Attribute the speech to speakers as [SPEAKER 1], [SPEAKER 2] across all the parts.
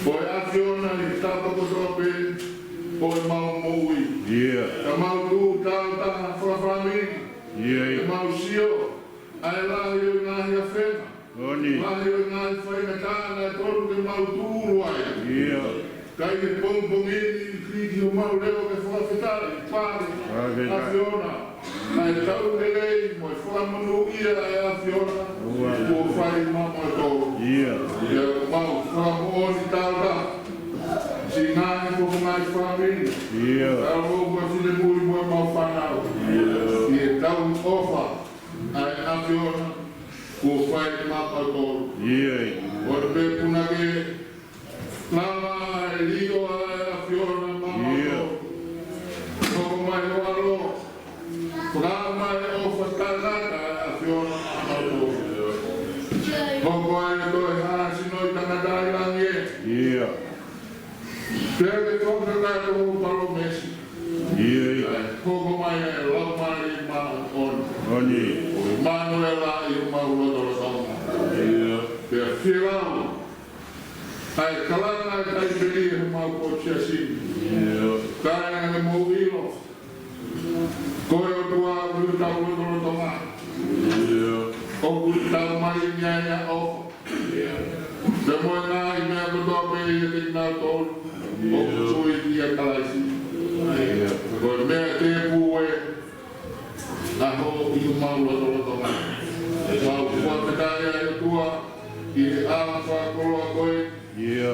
[SPEAKER 1] Boy, Afiona, he start up with Oi mau mui. E mau tu tata whakawhami. E mau sio. Ai lahi o ngahi a whena. Lahi o ngahi whaina tāna e toru ke mau tūru ai. Kai ke pongpongini kriki o mau leo ke whakawhetare. Pāre. A Fiona. Ai tau lelei mo e whakamanu ia e a Fiona. Ko whai mama e toru. E mau whakamooni tāta. Si ngāne ko ngai whamini. Tau o kwa tine muri mo e mau whanau. I e tau ofa. Ai a Fiona. Ko whai mama e toru. O te pe punake. Lama e rio a Fiona mama e toru. Toko mai o alo. Lama e ofa tātata a Fiona mama e toru. Toko ai e toi hāsi noi tangatai langi e. Pere toka kare o paro mesi. Koko mai e laumari ma oni. Manuela i o maua dora tonga. Pere whirau. Ai kalanga e tai peri e mau kotia si. Kare e mo ilo. Koe o tua ui tau o dora tonga. O ui tau mari nyanya o. Te moe ngā i mea kutoa pe i e te ngā tolu. O kusui ki a kalaisi. Koe mea te pue. Aho i o maua tolo tonga. Mau kua te kare ai o tua. I e awha koroa koe.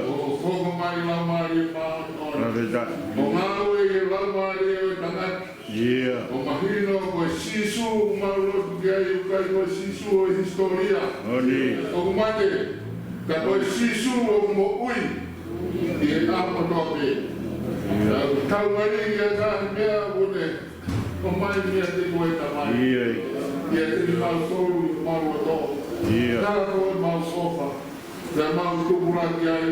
[SPEAKER 1] O koko mai laumari e maa. O ngā ue i e laumari e o tangati. O mahino koe sisu maua ki ai o kai koe sisu o historia. O kumate. Ka koe sisu o mo ui. I e apa tope. Tau mari i a kahi mea une. O mai mea te koe ta mai. I e te mau toru i mau ato. Tara koe mau sofa. Te mau tupuraki ai.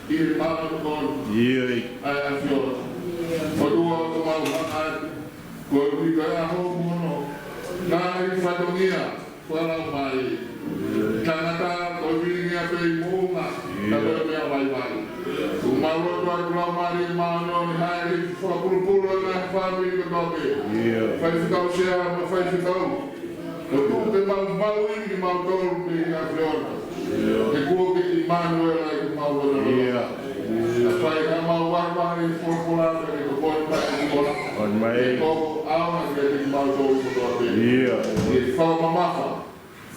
[SPEAKER 1] I e mau kon. Ai a Fiona. O tua o mau hanai. Koe ui kai aho mono. Nāi whatongia. Whalau mai. Tangata koe wiringia pei muunga. Ta koe mea vai vai. Umaroto a kula mari maano ni haere whakapurupuru e ngahi whānu i ka tope. Whai whikau sea ma whai whikau. O tūpe mau i mau toru mi a Fiona. E kua ki i Manuela i ka mau wana. A whai ka mau warwari whakapurata e ka poe pai i kona. E koko auna ki i mau toru i ka tope. E whakamamafa.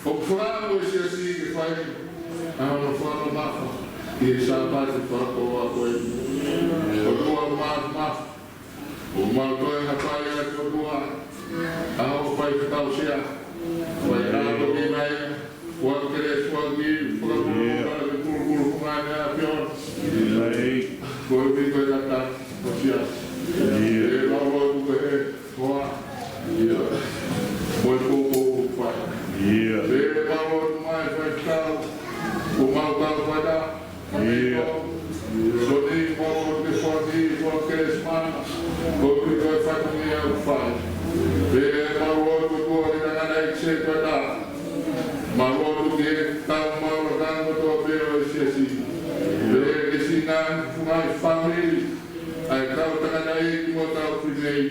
[SPEAKER 1] O whānu e sea si i whai. Auna whakamamafa. I e sāpati whakakoa koe. O tua mafu. O mautoe na whai ati o tua. Aho whai whikau sea. Whai rāto ki nei. Whakere whaki. Whakapuru kuru kungane a Fiona. Koe wiko e tata. O sea. E rāua kuke he. Hoa. Koe kōkō whai. E rāua mai whai whikau. O maukau whai tā. Soni mo te whaki whakere smana. Ko kui koe whakungi au whai. Pere marotu kua ki tangana i kse koe tā. Marotu ki e tau maura tango toa pēo i siasi. Pere ke si ngā whungai whamiri. Ai tau tangana i ki mo tau whimei.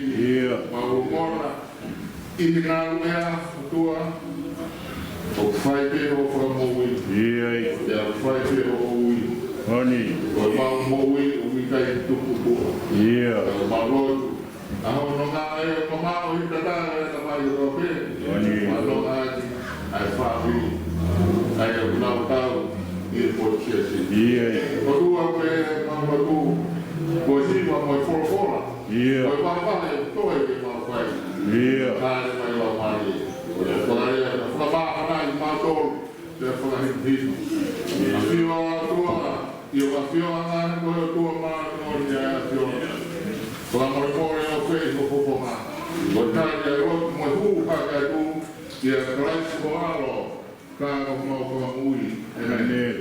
[SPEAKER 1] Mauro mora. I ngā lumea tua. O whai pēo whakamoi. Ia whai pēo o ui. O mau moi o mi kai tupu kua. O marotu. Aho no ngā e o mamao i tatara e ka mai o pe. Malo ngāti ai whāwiri. Ai o nau tau i e potia si. O tua koe mau atu. Koe siwa mo e whorofora. Koe whakapane toe ki mau whai. Kāre mai lau mari. Whakarea na whakapāhana i mātoru. Te whakahitihino. A whiwa atua. I o ka whioa ngāne koe o tua māna mori a Fiona. Whakamore mori o whei ko poponga. O tāri a rotu mo e hū haka e tū. I a karaisi ko alo. Kāna mau whakamui. Amen.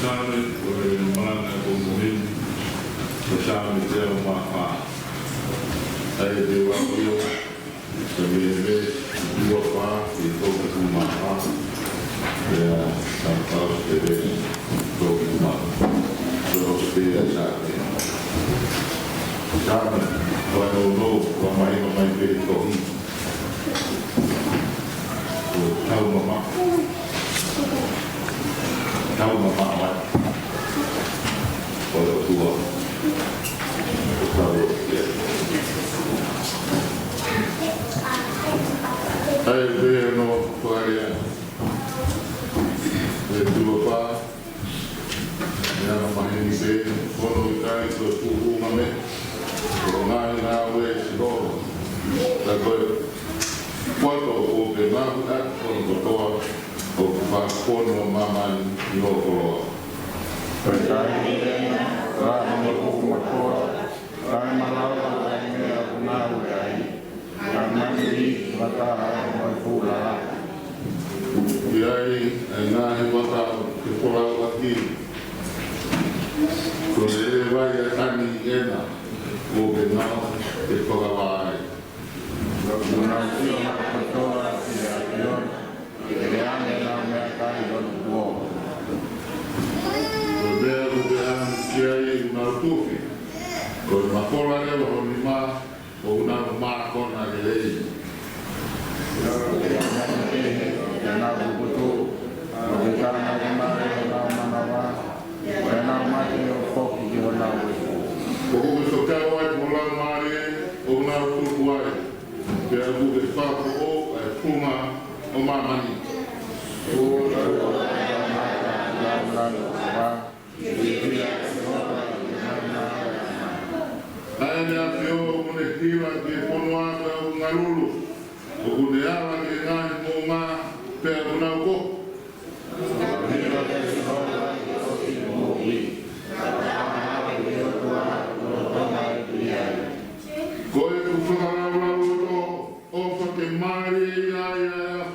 [SPEAKER 1] Sami, o malanga ko muhim, Sami te o mapa. Ai te wakuyo, sabi ebe, dua pa, ito ko mapa. Kaya sampau ebe, ito ko mapa. So stay Sami. Sami, wano no, mamay ito. Tau mama. Tahu mama awak, orang tua, tahu dia. Ayah dia no pelarian, dia tua pa, yang mahin dia, kono ikai tu suku mame, kono nawe siro, lagu foto o kenal tak kono toa. O pakono mama yoko.
[SPEAKER 2] Percaya rahmat Allah, rahmat Allah yang menawai, karena ini mata berpula.
[SPEAKER 1] Yai, nahi mata berpula lagi. Kalau lewat tani enak, mungkin nak berpula lagi.
[SPEAKER 2] Nanti berpula dia. Yang mereka hidup buang.
[SPEAKER 1] Berbeda kiai narutufi. Kalau makola le lima, una makona le.
[SPEAKER 2] Yang aku butuh, bukan nama, karena mati fokus di mana.
[SPEAKER 1] Kalau kita kawat mulan mari, una tujuan. Dia bukan satu cuma umamani. Ayah pio menekila ke ponuaka ngalulu, ukuneala ke ngai moma perunauko. Koe kuwhakaraurau o whake mare ia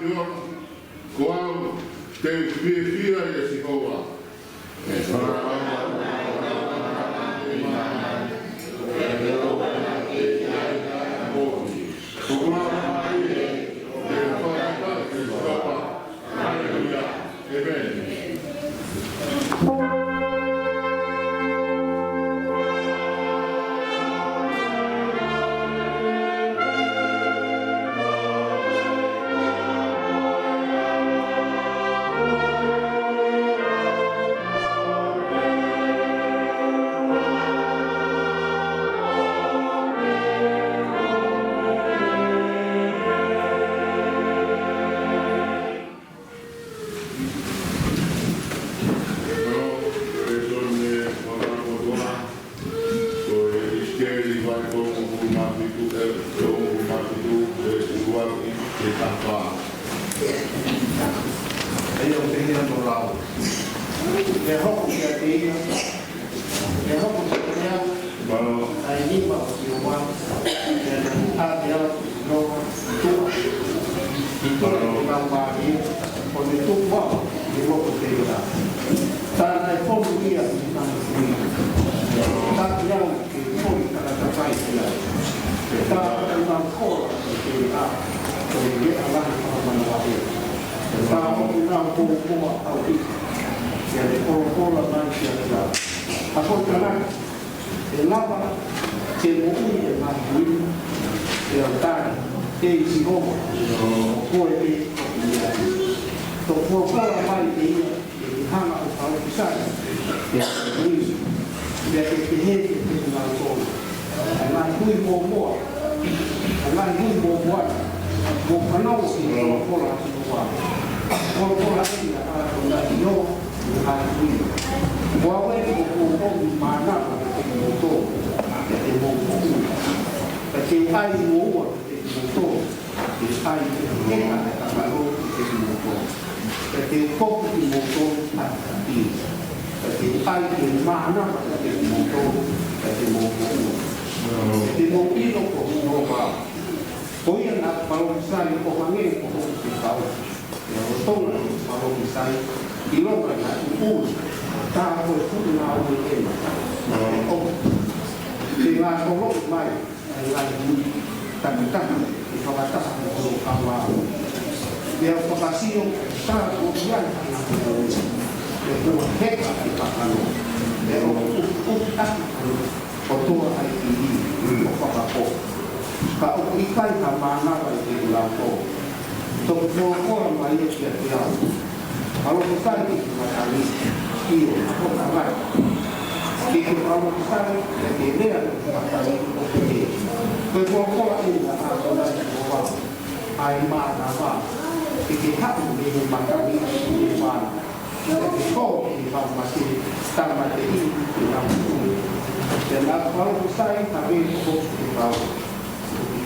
[SPEAKER 1] pio. Koau te whiwhia ia si hoa.
[SPEAKER 3] ta hồi phút nào người em ông thì là có lỗi mày là tận tận thì có bắt ta không có vào dia vocação ta cũng nhận để của hết cả cái bản năng để ông tắt có tua hay gì có các bộ cả ông ikai tham mana bagi ulang ko untuk semua mai dia dia kalau kita ini matali iyo aku nampak kita kalau kita ini dia matali okey kelompok ini ada orang ai mana apa kita harus di matali ini mana jadi kau kita masih tak mati ini dalam dan kalau saya tapi kita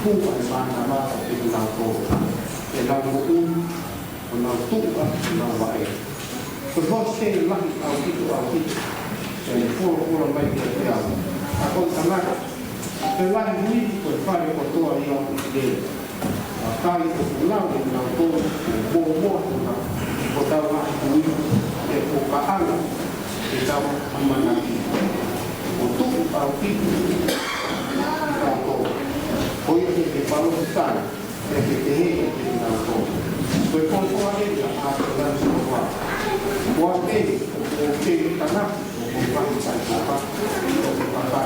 [SPEAKER 3] ผู้อธิบายว่าเป็นเราโตแต่เราอุ้มเราตู้เราไหวคือพอเส้นลักเอาที่ตัวที่แต่พวกเราไม่เกี่ยวกับถ้าคนสามารถเป็นว่านี้เปิดไฟกับตัวเราเองใต้ของเราเนี่ยเราโตโบโบนะครับพอเราว่านี้เด็กพวกบ้านที่เราทำมันอะไรตู้เอาที่เราโตHoy que Pablo está, que te diga que te da todo. Pues con toda ella a dar su lugar. O a que está nada, o va a estar papá, o que papá,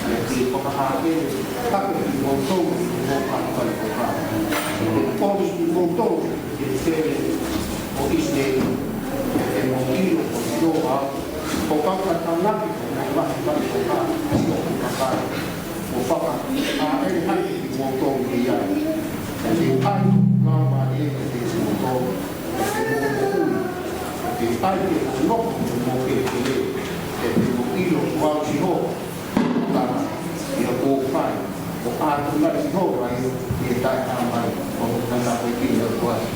[SPEAKER 3] y aquí papá que está que un montón, no para papá. Todo un montón que se o dice el motivo por yo va, o papá tan rápido, no va a estar papá, o papá. O papá, ele vai de motor de ar. Ele vai lá para ele de motor, ele vai de novo de motor ele motivo qual chegou, tá? E o pai, o ar do lado chegou aí e está também como anda aqui no quarto.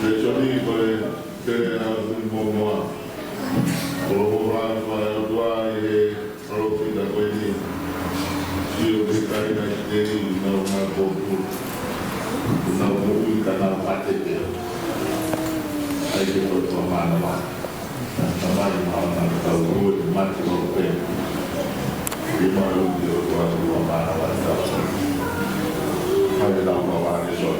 [SPEAKER 1] Deixa eu ir para ter um bom moa. Kalau orang tua tua kalau tidak boleh siapa kita ini jadi nama bodoh, nama bodoh karena mati dia. Ayo kita mana nama yang orang tahu bodoh mati bodoh. Di mana dia tua mana tahu. Ayo nama orang itu.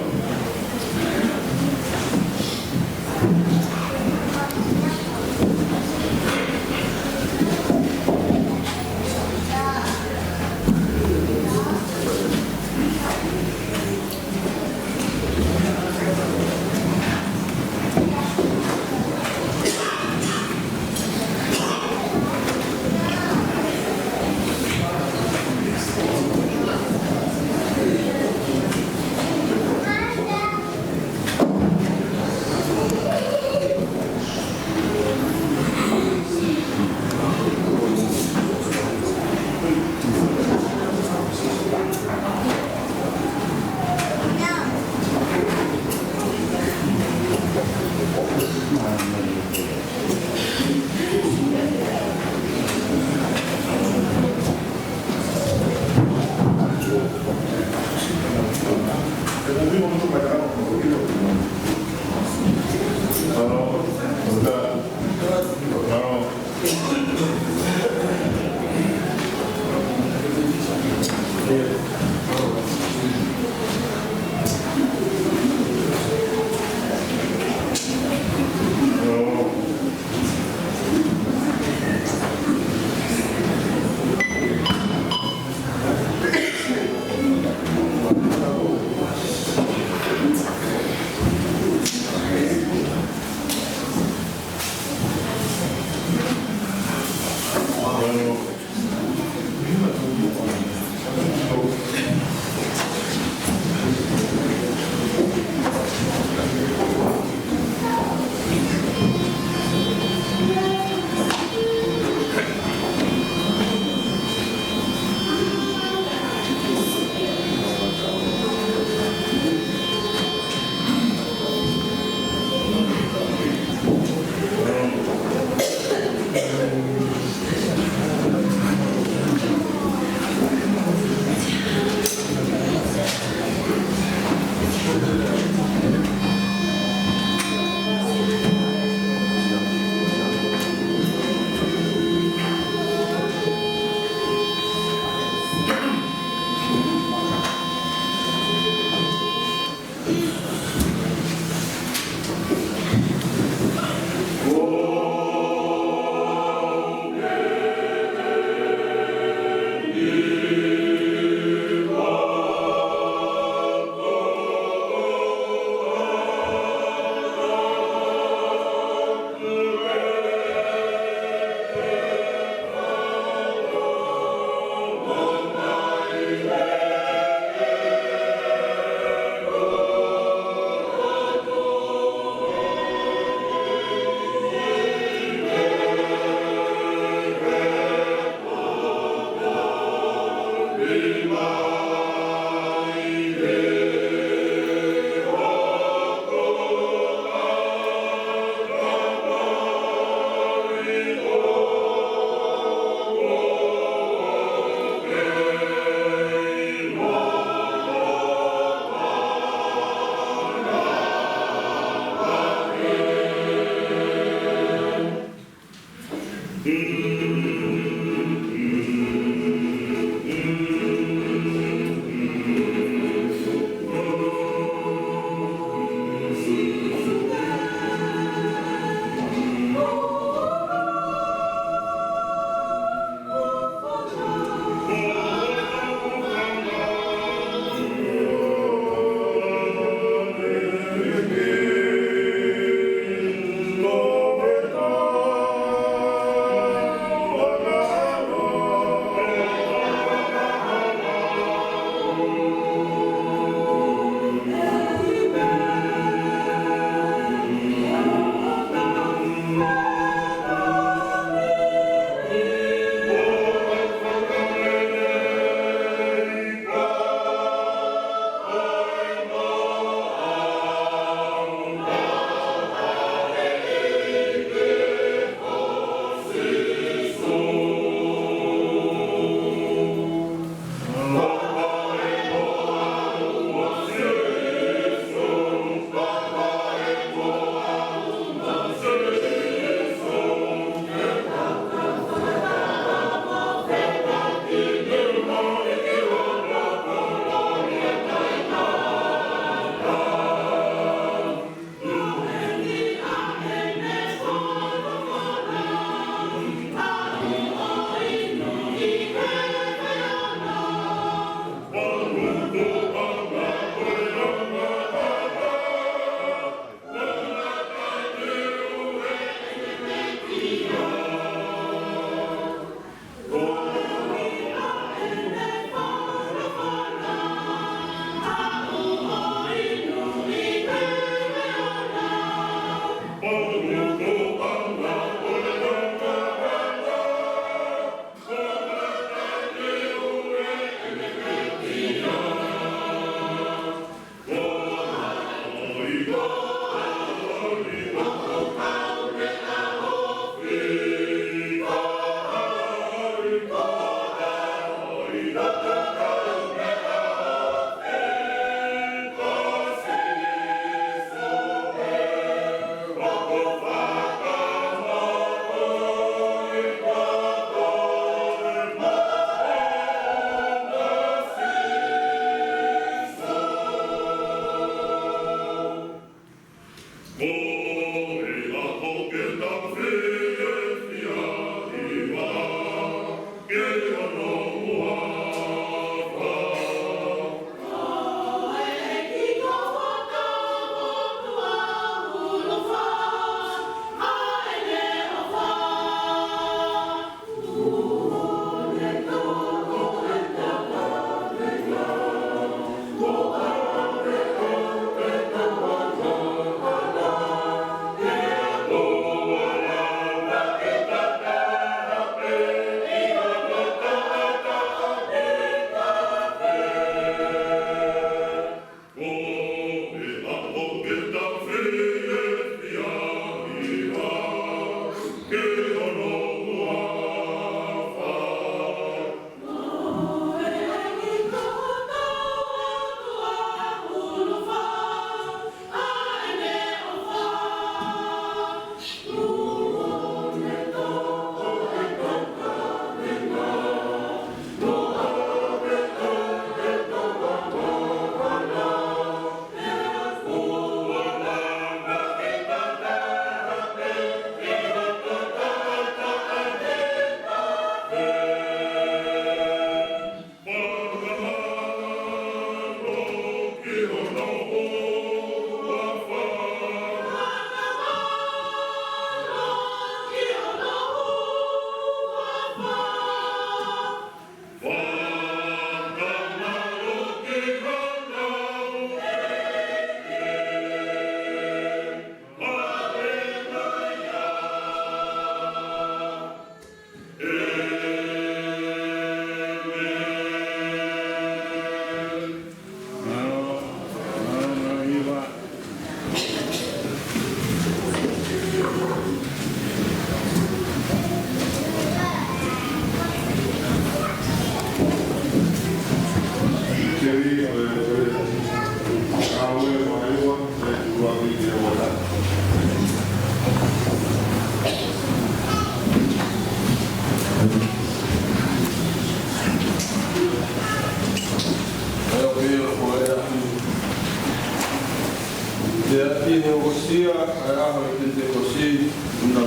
[SPEAKER 4] Ia i he osia, ai aho e te osi, una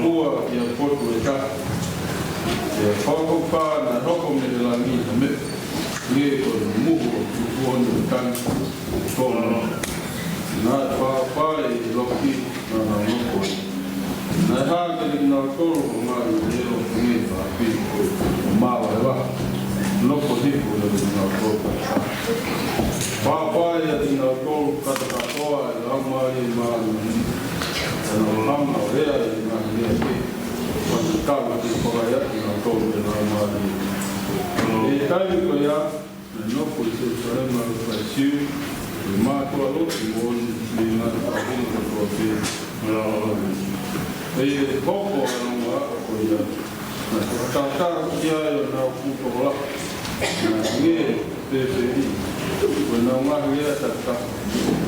[SPEAKER 4] ua i a potu e ka. Ia whako pā na roko me te langi na me. Ie ko muhu o kuhonu e tani. Tōna. Nā e whāwhāi i loki na na moko. Nā e hākere ki nā toro o ngā i leo ngi whāpi o māwa e wā. Noko hipu na ki nā toro. Whāwhāi a ki nā toro kata katoa e amai e māni. E nā hama o rea e ngā hia ki. Whāti tāma ki whakai ati nā toro e nā māni. E taimi ko ia, e noko i te sarema o whai siu. E mātua loki mōni i ngā tāpini katoa pēr. E hoko e nonga ko ia. Tātara ki ai o nā kūtola. Nā nge pēpēri. Ko nā ngahi ea tata.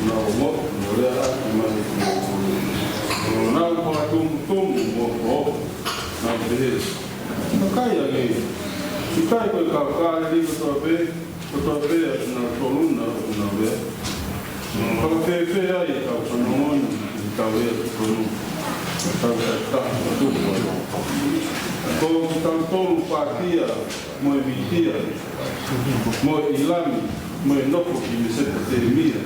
[SPEAKER 4] Nā o motu, nā rea ati mani kūtola. Nā kua tumu mō ko. Nā pēheri. Nā kai a nge. I kai koe ka kāre katoa pēr. Katoa pēr ati nā toluna o nā wea. Whakawhewhe ai e tau whanongoni i tau ea te tonu. Tau taha tupu ai. Ko ki tau tolu pātia, mo e mitia, mo e ilami, mo e noko ki me sepa te mia,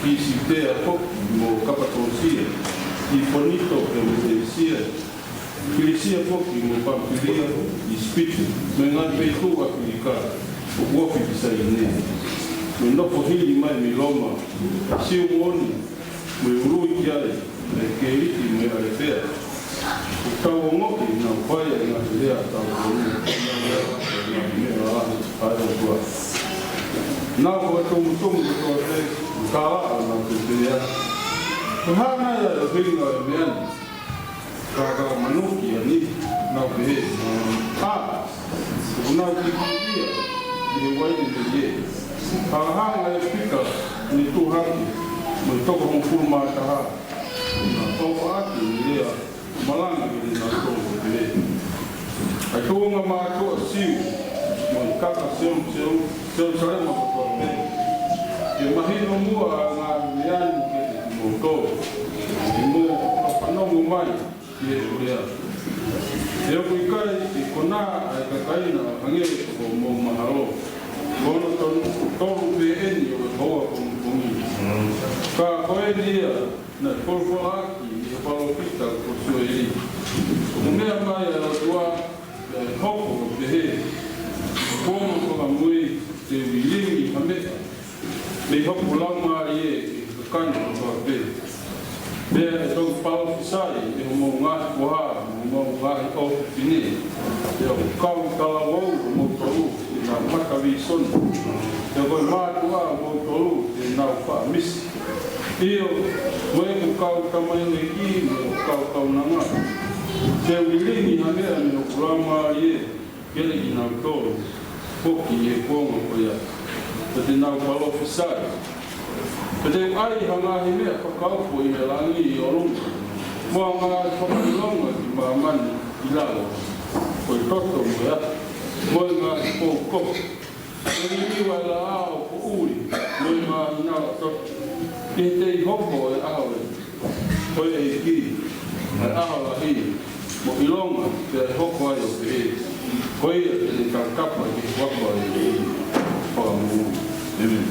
[SPEAKER 4] ki si tea hoki mo kapatosia, ki ponito ke me te sia, ki le sia hoki mo pampiria, i spitu, me ngā peitu aki i kā, o wofi ki sa i nea. Me noko hili mai mi loma, siu moni, me urui ki ai, me keiti me ale pēr. O tau o ngoki nā whaia ngā rea tau konu, ngā mea ahi, ai o kua. Nā kua tumu kua te, ka a nā te pēr. Ko hāna ia e winga e meani, ka manuki ani, nā pehe. Ko nā ki kia, i he waini te ie. Hanga e pika ni tūhaki, mai toko hong pūmātaha. Nā tōko ati ni rea malanga ki nā tōko te re. Ai tōnga mātua siu, mai kaka seu sarema katoa me. Ke mahino mua ngā reani ke te mō tō. I mō whanongo mai ki e urea. E oku i kai i kona ai kakaina hangere ko mō mahalo. Kono tonu pe eni o hoa kongi. Ka koe nia na korfolaki i e palopita ko sua eri. O mea mai a tua hoko o te he. Kono koka mui te wilingi hameta. Me hoko lama i e kakana o toa pe. Mea e tau palofisai e o mō ngahi koha, mō ngahi o tine. E o kau kalawau o mō toru. Nā makawi sonu. Te koe mātua mō tolu te nau wha misi. Io, moe ko kau kamaine ki, mo kau nanga. Te wilingi hanea ni o kurama i e, kere ki nau tolu. Poki e konga koia. Te nau palofisai. Te ai hangahi mea whakaupo i me langi i orunga. Moa ngā whakailonga ki māmani i lago. Koe toto mo ea. Moi ngā kōko. Nō iwa la ao ko uri. Moi ngā nā tot. Ke te i hoko e aho e. Koe e ki. E aho la hi. Mo ilonga te hoko ai o pe e. Koe e te kakapa ki wako ai e. Wha mū. Amen.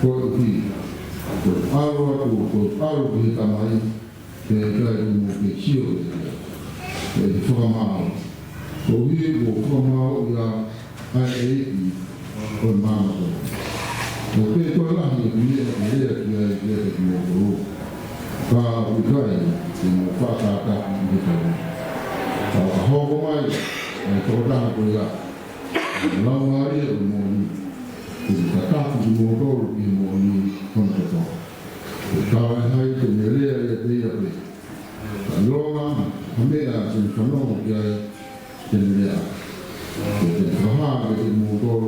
[SPEAKER 5] ko ki ko aro ki tamai ke kai mo ke chio ke foma ko wi ko foma ya ai ko ma ko ke to la ni ni ke mo ko ka wi kai mo fa ta ni ka ho ko mai ko da ko ya la ngari mo ni ka mo ko ni mo ni kon ko ka hai ke ne le ya Allora, a me la sensazione che tendeva che trabajaba el motor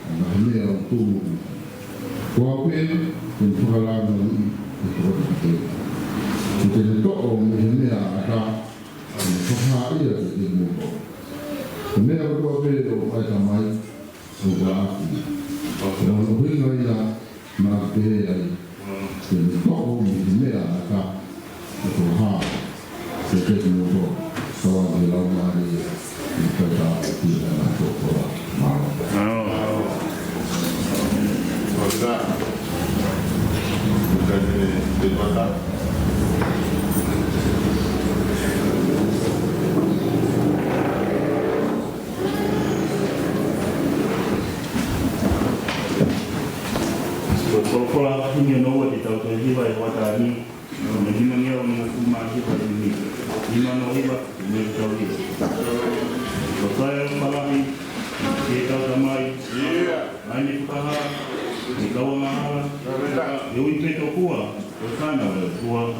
[SPEAKER 5] a me auto coapen con trabalhar no projeto que le tocó me acá trabajar el motor me la coapen o para mais o gasto no vino ya más que ahí que le tocó me acá trabajar se que no so de la mari para ti la toco malo
[SPEAKER 1] Cosa de verdad
[SPEAKER 6] Kalau punya nawa di tahu tu jiwa yang wata ni, mana ni orang mukuma jiwa ini, di mana jiwa mereka ini. Kalau malam ni kita ramai, ini pukaha, kita orang mahal, eu itu kuah, kerana kuah.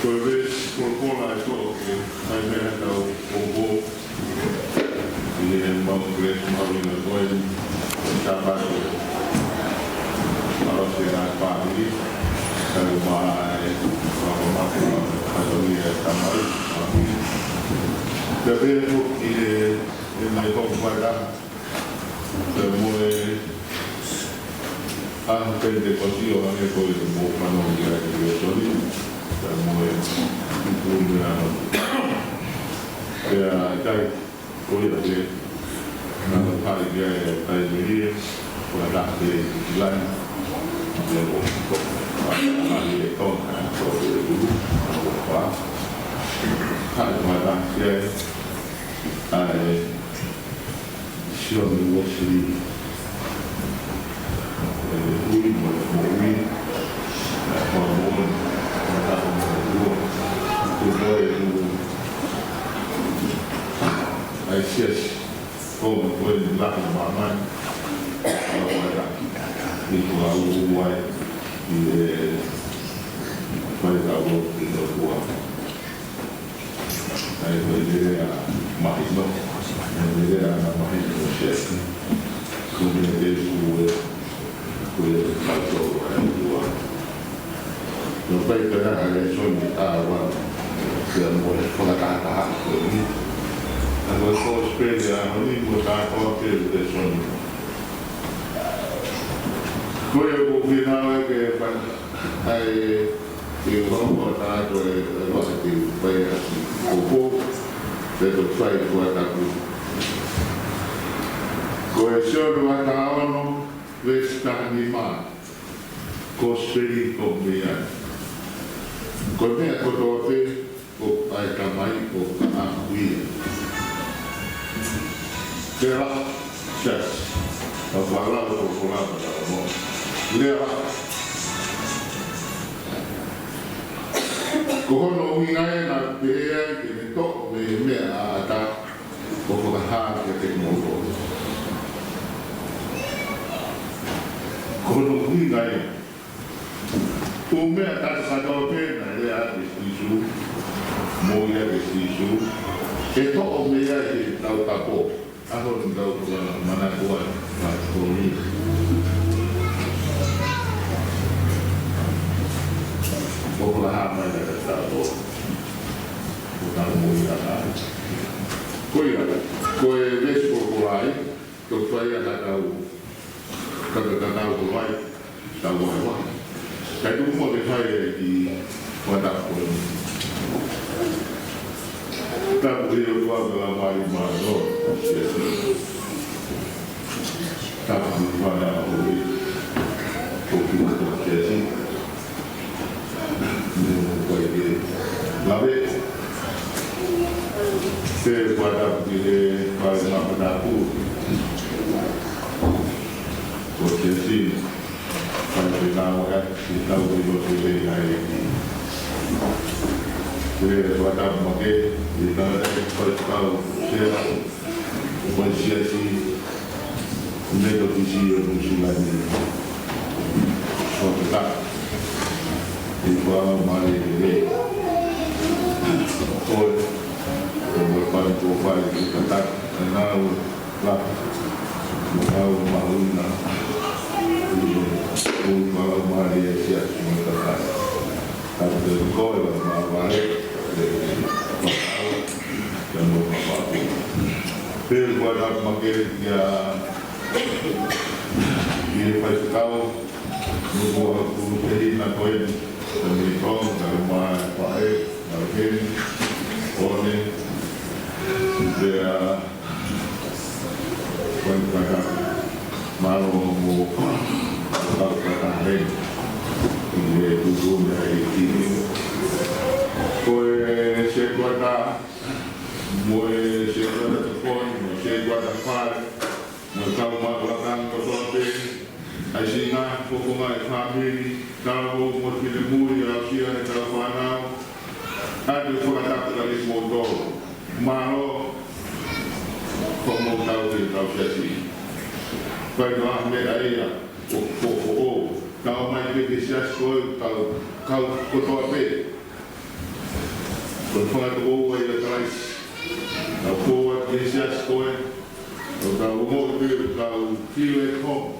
[SPEAKER 1] Koe vesi kolokola e tō ke mai mea tau kōpō. I e mau kresu mawina koe tāpatu. Aro se ngā pāhi. Tau mai whakamaka patoni e tamai. Te pēru i e mai hoku paira. Te moe ahu pente kosio hange koe te mō panongi ai ki o soli. Te moe ipumi ano. Pea tai koe te nana pari kia e tai mirie. Koe rake i kilai. Te mō Mari e tōna tō e uru. Ako wha. Kai mai rake e. Ai sioni wasiri. Ui mo ui. Ko mo mata mo ui. Tu boe ui. Ai sias. Ko mo koe ni laki mamai. Ko mai raki. Ni ko au uai. I e mai tau i no kua. Ai koe nire a mahi no. Nire a mahi no shesi. Kumi e te kue. Kue e kato e kua. No pai te raha e soni a wa. Kia mo e whakakataha koe ni. Ano e koe spere a honi mo tākoa pēru te soni. Koe o whinawe ke ai i hongo tātou e wakati pai ati kōpō te to whai kua taku. Koe sionu a tāono wes tāni mā ko speri ko mea. Koe mea kotoa pe o ai tamai o ka ahuia. Te rā, chas, a wharau o wharau o mo. Lea ko hono wingai na pēea ki me tō me mea a ata o whakahā ki te mōko. Ko hono wingai o mea tata katoa pēna lea e stisu, mōia e stisu, e tō o mea e tau tapo, aho ni tau mana kua na tōni. Koko la hama e ka tātou. Ko tāna mōi rana. Koe rana. Koe vesi koko lai. Ko whai a tātau. Kaka tātau ko lai. Tau wai wai. Kai tuku mo te whai e ki wata koe. Tāpu e o tua me la mai maa no. Tāpu e whana o i. Koki o tō kēsi. Lawe se kuada pile pai mapanaku ko kesi pai pinau e tau i lote le ai se kuada make i tana e pai tau se o sia si medo kisi o nusulani o ta e qua mai le koe o pai ko pai ki tatak nau la nau mauna o pai mai e sia ki tatak ta de koe ma vai de ya no pa per guarda make ya e pai tau no vou ter na koe também com uma pai alguém pode ver quando para malo mo para rei e tudo aí que foi chegou da moe chegou da foi chegou da fare no tava matando todo assim na pouco mais família tava o motivo muri a sia e tava fanao ade whakataputari mōtoro maro como tau te tau siasi pai no ahme aia o tau mai pe te siasi koe tau kau kotoa pe Ko fa ko o ia trai. Na ko ke sia skoe. O ka mo te ka kile ko.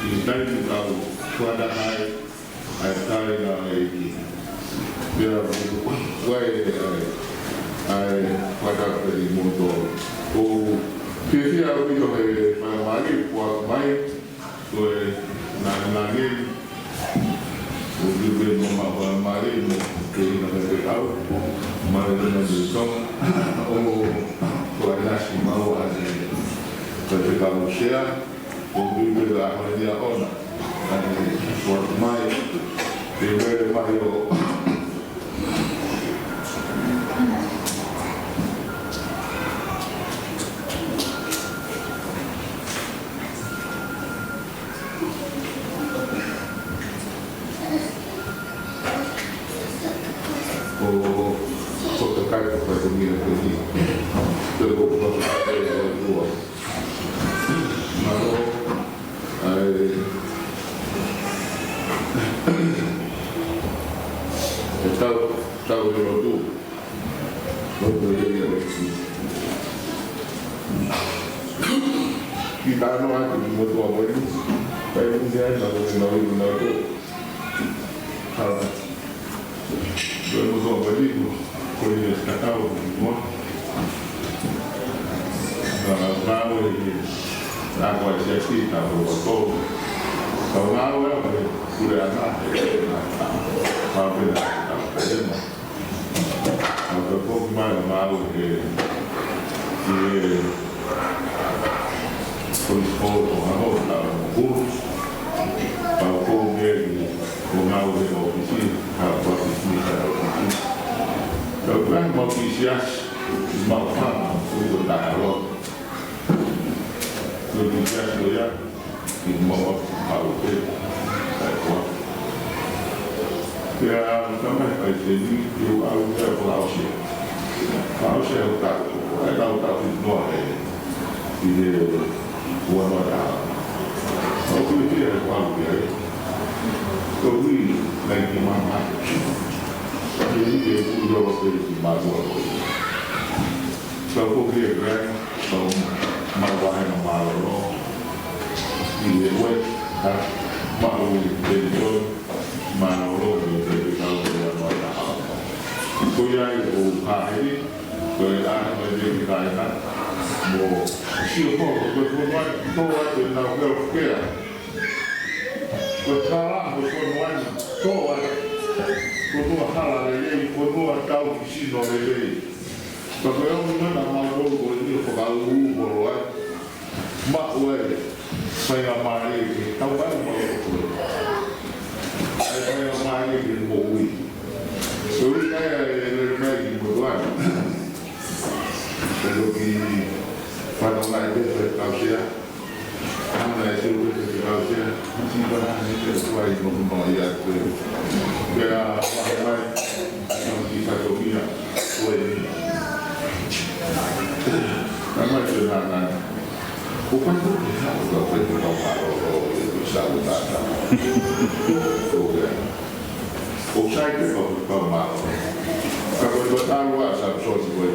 [SPEAKER 1] I dai ka ko da hai. Ai tai na ai ki. Pera wai ai pada di motor. O ke fia o ki he mai ko mai ko na ni o vive numa marina que não é legal, marina do som, ou guarda-se mal a gente, para pegar o cheiro, o vive da harmonia ona, o mais, primeiro mais Tahu dulu tu, kita anu aku di motor apa ini, saya pun dia nak tu, kalau motor apa ini, kau ni tak tahu semua, tahu ini, aku ada sih tahu betul, tahu apa ni, sudah ada, apa ni. Agora pouco mais mal que foi exposto a volta ao curso para o povo dele com a aula da oficina, a oficina da oficina. Então, quando uma oficina mal fama, foi da aula, eu disse a história que uma aula dele, ya tambah jadi you out there for house tak semua ini buat apa aku dia kalau dia kau lagi mana jadi dia punya waktu di mana kalau dia berani kalau mahu malu dia buat mahu dia malu dia kalau dia mahu kau yang hari kau yang menjadi kaya mau siapa berkorban kau yang nak berkaya berkalah berkorban kau halal ini kau tahu kisi nolai kalau yang mana malu kau ini kalau berbuat mak wei saya mari tahu kan saya mari di bawah so saya lagi berbuat kalau di pada masa itu kausia anda itu kausia mesti berani sesuai dengan yang dia wahai yang kita doa boleh nama jenengan bukan tu kita perlu tahu bisa berkata usai itu kalau malu kalau bertahu asal soal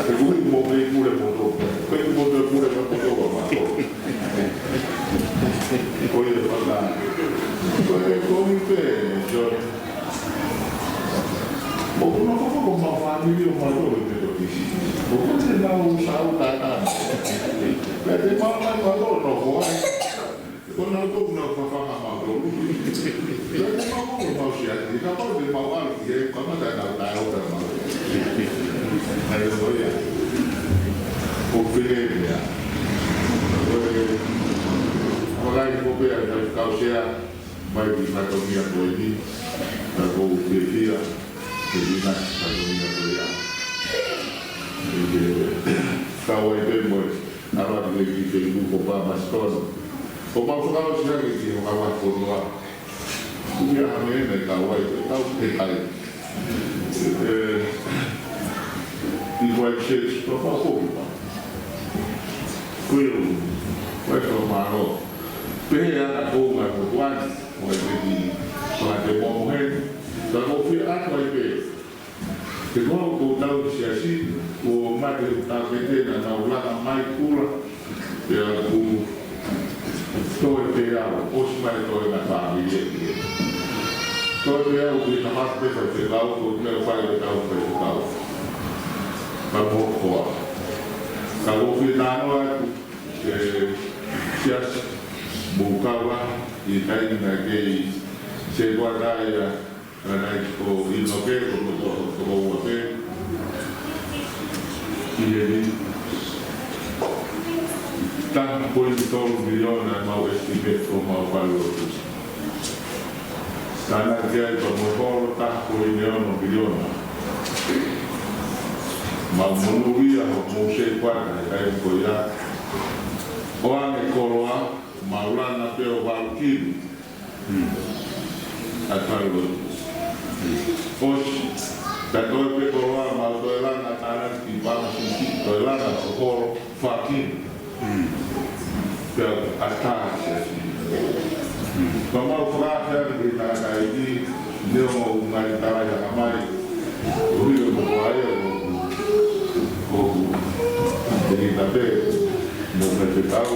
[SPEAKER 1] Perché muove pure molto, perché muove pure molto ma poi parlare come te ma come ma famiglia ma dove vedo che ma come non saluta perché ma no vuoi con la tua fa ma perché ma come ma si ha di capo di ma guardi che come da otra ma Haleluya. Kufikiria. Mulai kupia dari kausia baik matomia ini dan kufikiria dinas matomia kuliah. Jadi kawai bemboy arah lagi ibu bapa maston. Bapa kau sudah gitu kawai kodua. Dia hamil kawai tahu dekai. Igual che sto fa poco quello questo malo per la bomba quando vuoi di quando muore vai pe. Te ko tau siasi o mai ta vete na ula mai kula. Te ku to te ao os mai to na family. To te ao ku ta mas pe te lau ko te fai te tau pe tau. Pa mo ko. Ka o fi na no siasi bukawa i tai na ke se guarda ya na ko il no ke ko ke i le tan po il tolo miliona ma o estime ko ma palo sana ke ko mo ko ta ko miliona ma mo via mo se guarda kai ko ya o ane koroa maulana pe o valkiri atalo os da toi pe koroa ma toi lana tara ki bana ki toi lana ko fakin pe atara como o frate de na caidi deu uma tara ya mai o rio do Guaia o de Itape no vegetal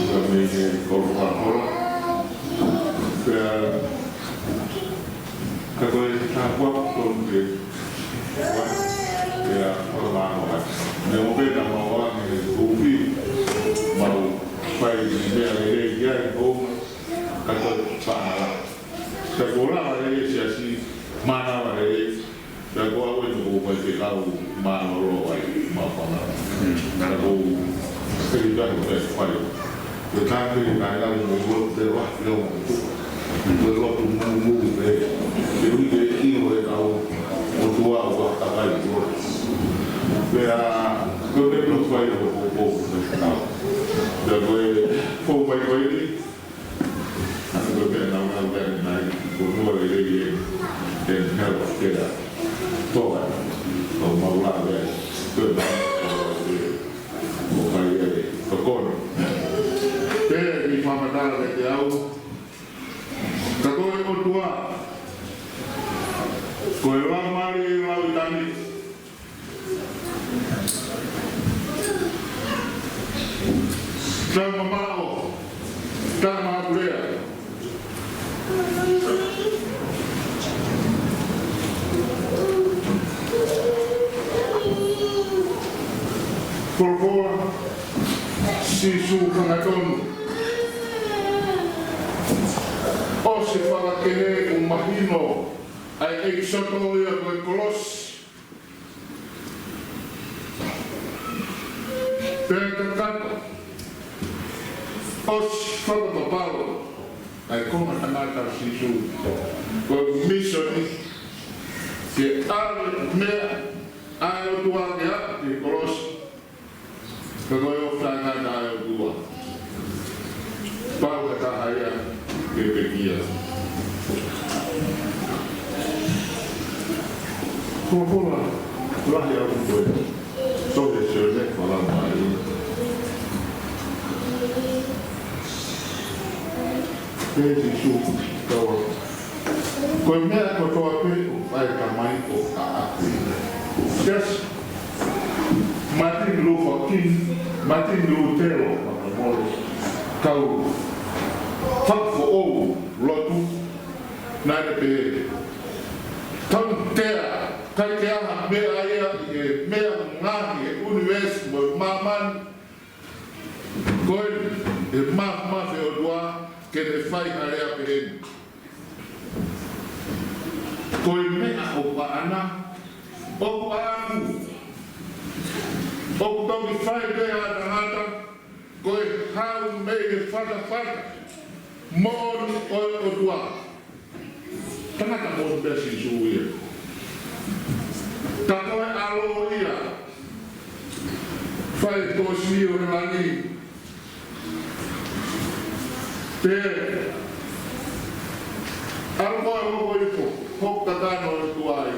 [SPEAKER 1] também Coca-Cola que coisa está boa porque é a forma não pega mal o fio mal faz bem é como que fala se agora vai ser assim mana vai se agora vai ficar o mano vai mal falar não seria o faz the time we got out of the world, they were filming. We got to move there. They will get in with our 2 hours of life. They are good to fight over now. The way 4 by 20, and go there now and then night, go to a lady and help get up. So, of Maula there, good night. Te i whamatara le te au. Ka koe o tua. Koe rā mari i rau i tani. Tama mao. Tama aprea. Korkora. Sisu kangatonu. O se whakakere o mahino ai soto ia koe kolos. Pea kakata. O se whakapaparo ai koma tangata sisu. Koe misoni. Se ale mea ai o tuakea te kolos. Ka koe o whangata ai o tua. Pau ka haia ke pekia. Kola, lahi au koe. Sohe se o nek wala mai. Pēti su kawa. Koe mea ko toa pe o whai ka mai o ka ake. Yes. Martin Luther King, Martin Lutero, kau whakfo o lotu nai pe tau tea kai te aha mea ia i mea ngahi e universe mo maman koe e mawhe o dua ke te whai harea pe heni koe mea o paana o paaku o tau i whai pea tangata koe hau mei e whaka mon o dua tangata mon besi suia ta koe alo ia whai tosi o rani te alo koe i po hok tatano o dua i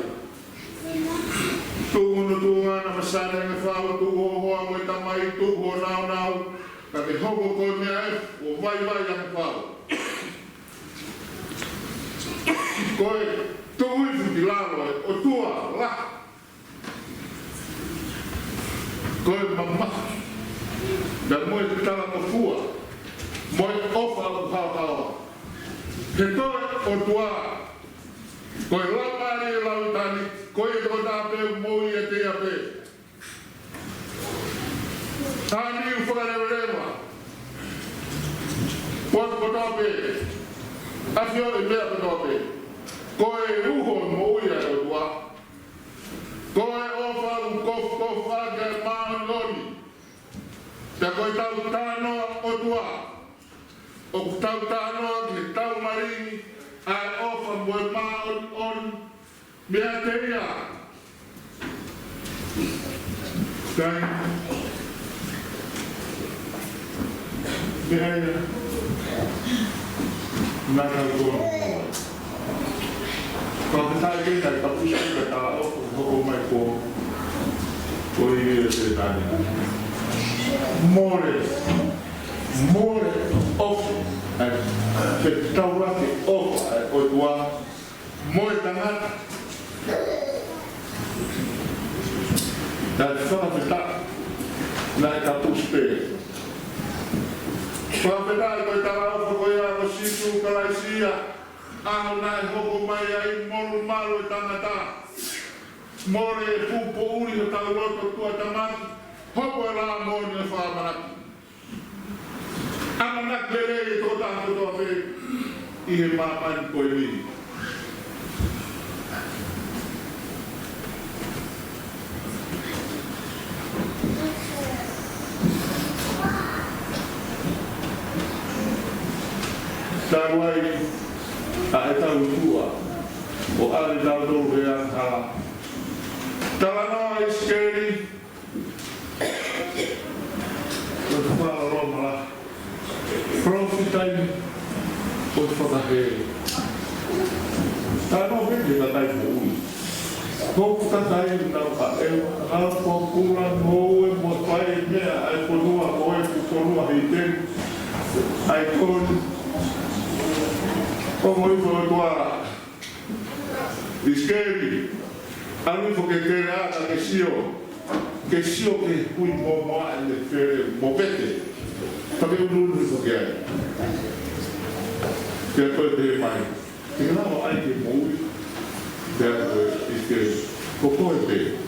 [SPEAKER 1] tungu no tunga na masana nga whao tuho hoa mo i tamai tuho nau ka te hoko koe mea e o vai ang whao koe tuhu i lalo o tua la. Koe mama. Da moe te tala o fua. Moe ofa o pao. He toe o tua. Koe lamari e lau tani. Koe e kota pe moi e te ape. Tani u whakarewa. Koe kota pe. Afio e mea kota pe. Koe uho moi e o tua. Koe ofa u kof ake maa loni. Te koe tau tānoa o tua. O tau tānoa ki tau marini. Ai ofa moe maa on. Mea te ia. Tai. Mea ia. Naka kono. Kau ketai kena tapi kita tahu hoko mai ko. Ko ini ceritanya. More of restaurante of o tua more tangata. Dan fala kita na kapuste. Fala kita ko tarau ko ya ko situ kalaisia. Ano na hoko mai ai moru malo tangata. More pupo uri o taloto tua tamati. Hoko la moni e whamaraki. Ama nak lele i tō tātou tō me i he māmani koe mi. Tā wai a e tau tua o ale tau tō rea hala. Tala noa i skeri. Tō whala roma la. Profitai o te whakahere. Tā no vende ka tai mo ui. Kōku ka tai nau ka eo. Nau ko kura moe mo tai mea ai konua moe ku konua hei tenu. Ai koni. Ko moi ko tuara. Iskeri. Anu fo ke tere ata ke sio. Ke sio ke hui mo moa e le fere mo pete. Tapi unu so que é. Que é coisa de mais. Que não há que muito. Deve que cocote.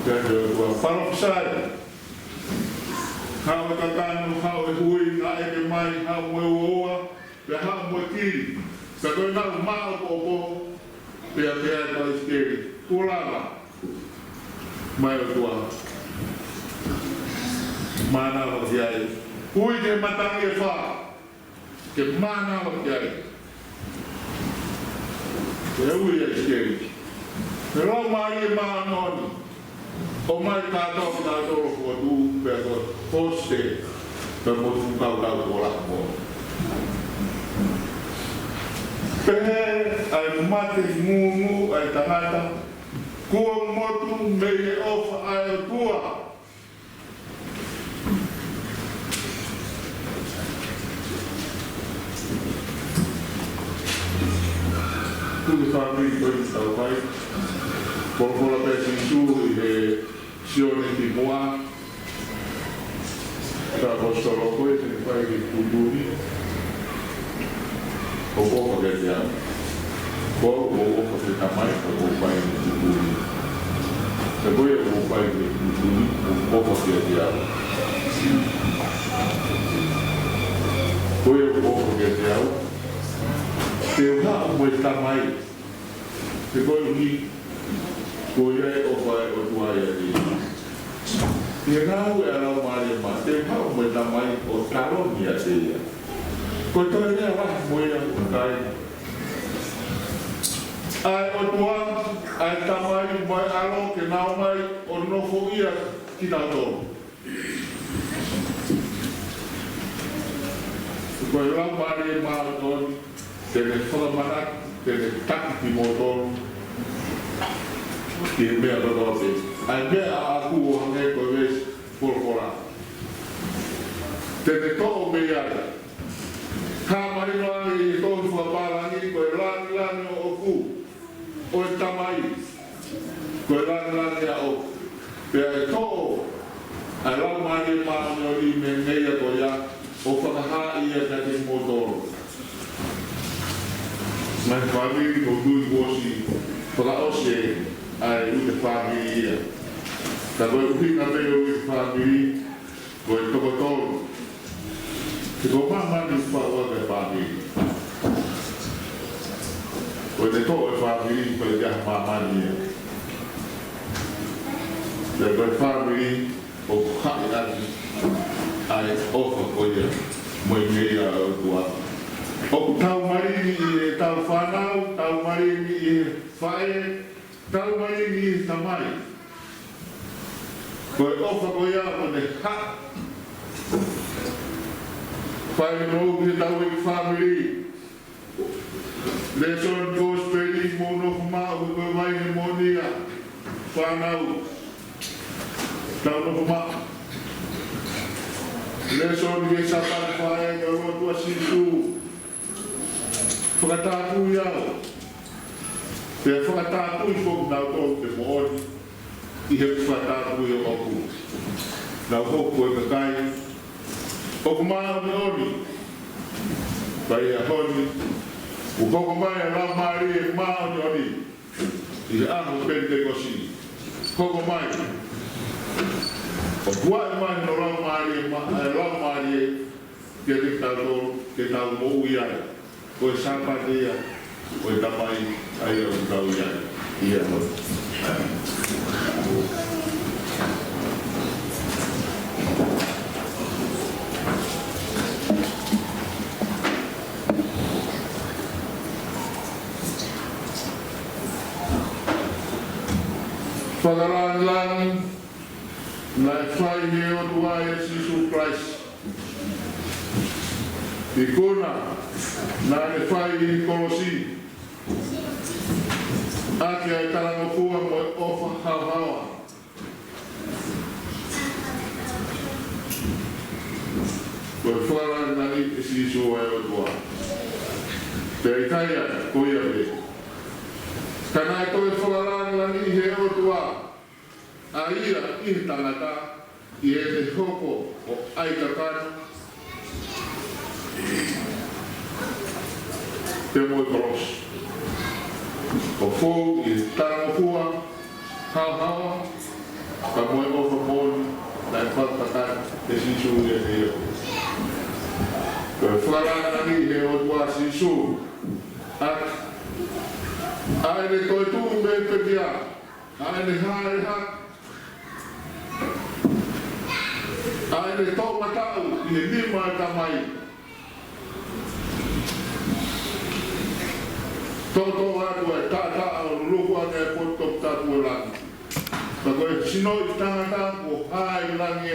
[SPEAKER 1] Deve o farofsai. How the cano, how the hui, how the mai, how the oa, the how the kiri. Sa ko na mal popo. Pia pa iskeri. Pulava. Mai tua. Mana o tiai. Ui ke matangi e wha. Ke mana o tiai. Ke ui e skeri. Ke rau mai e maa noni. O mai tātou kua tū pēr ko poste. Pēr mo tū kau ko lako. Pehe ai mate ngungu ai tangata. Kua motu me e ofa ai o tua. Tudo família foi ao pai. Por la pesquisa e sione di moa. Da vostro coese ne fai di culturi. O poco che siamo. Poco che tamai o pai di culturi. Se poi o pai di culturi, un poco che siamo. Poi o poco che siamo. Se una questa mai se poi lì poi o fai o tua di e não era o Maria mas se ha questa mai o calonia dele poi tu ne va moia cai ai o tua ai tamai mai alo que não mai o no foia que dá dor poi la Maria mas Tene formanak, tene takti motor, que me adorou. Aí me aku hange kois por Tene todo meia. Kamari no ani todo foi para ani ko lani o ku. Koe rana ya o. Pea to a lau mani maano I me neia ko ia o whakaha ia na te motoro. Mai whamiri o tui wosi whakaose ai ute whamiri ia. Ta koe uhinga meo ute whamiri koe tokotoro. Te ko mamani whaua te whamiri. Koe te tō e whamiri koe te mamani ia. Te koe whamiri o hae ati ai ofa koe moi mea o tua. O tau marini I e tau whanau, tau marini I e whae, tau marini I e tamai. Koe ofa koe o ne ha. Whae no ki tau I whamiri. Le son kos peri mono kumau koe mai ne monia. Whanau. Tau no kumau. Le son ki sapan whae ka rotua situ. Whakataku iau. Te whakataku I fok nau tō te mooni. I he whakataku I oku. Nau hoku e kakai. Oku maa ni oni. Pai a honi. U koko mai a lau maari e maa ni oni. I he aho pente kosi. Koko mai. O tua e mai no lau maari e ke te tau ke tau mou iai. Koe sapatea, koe tamai, ai au tau iai, ia hoi. Whakarangang, lai whai he o tua e Jesus Christ. I kona, nā ne whai I kolosi. Ake ai tarangofua mo e ofa hauhaua. Koe whakaranga I e sisu ai o tua. Pea I kaia, koia pe. Kana e koe whakaranga I he o tua. A ia I tangata I e te hoko o aikakana. Te moi koros. O fōu I tarangofua, hauhaua, ka moe ofa mōni, nai whakatai, te sisu I e eo. Koe whakaranga I he o tua sisu. Ai ne koe tū me pekia, ai ne hae hak, ai ne tō matau I he lima e tamai. Toto atu e tata o luku ane e poto tatu e langi. Ta koe sino I tangata o hae langi e.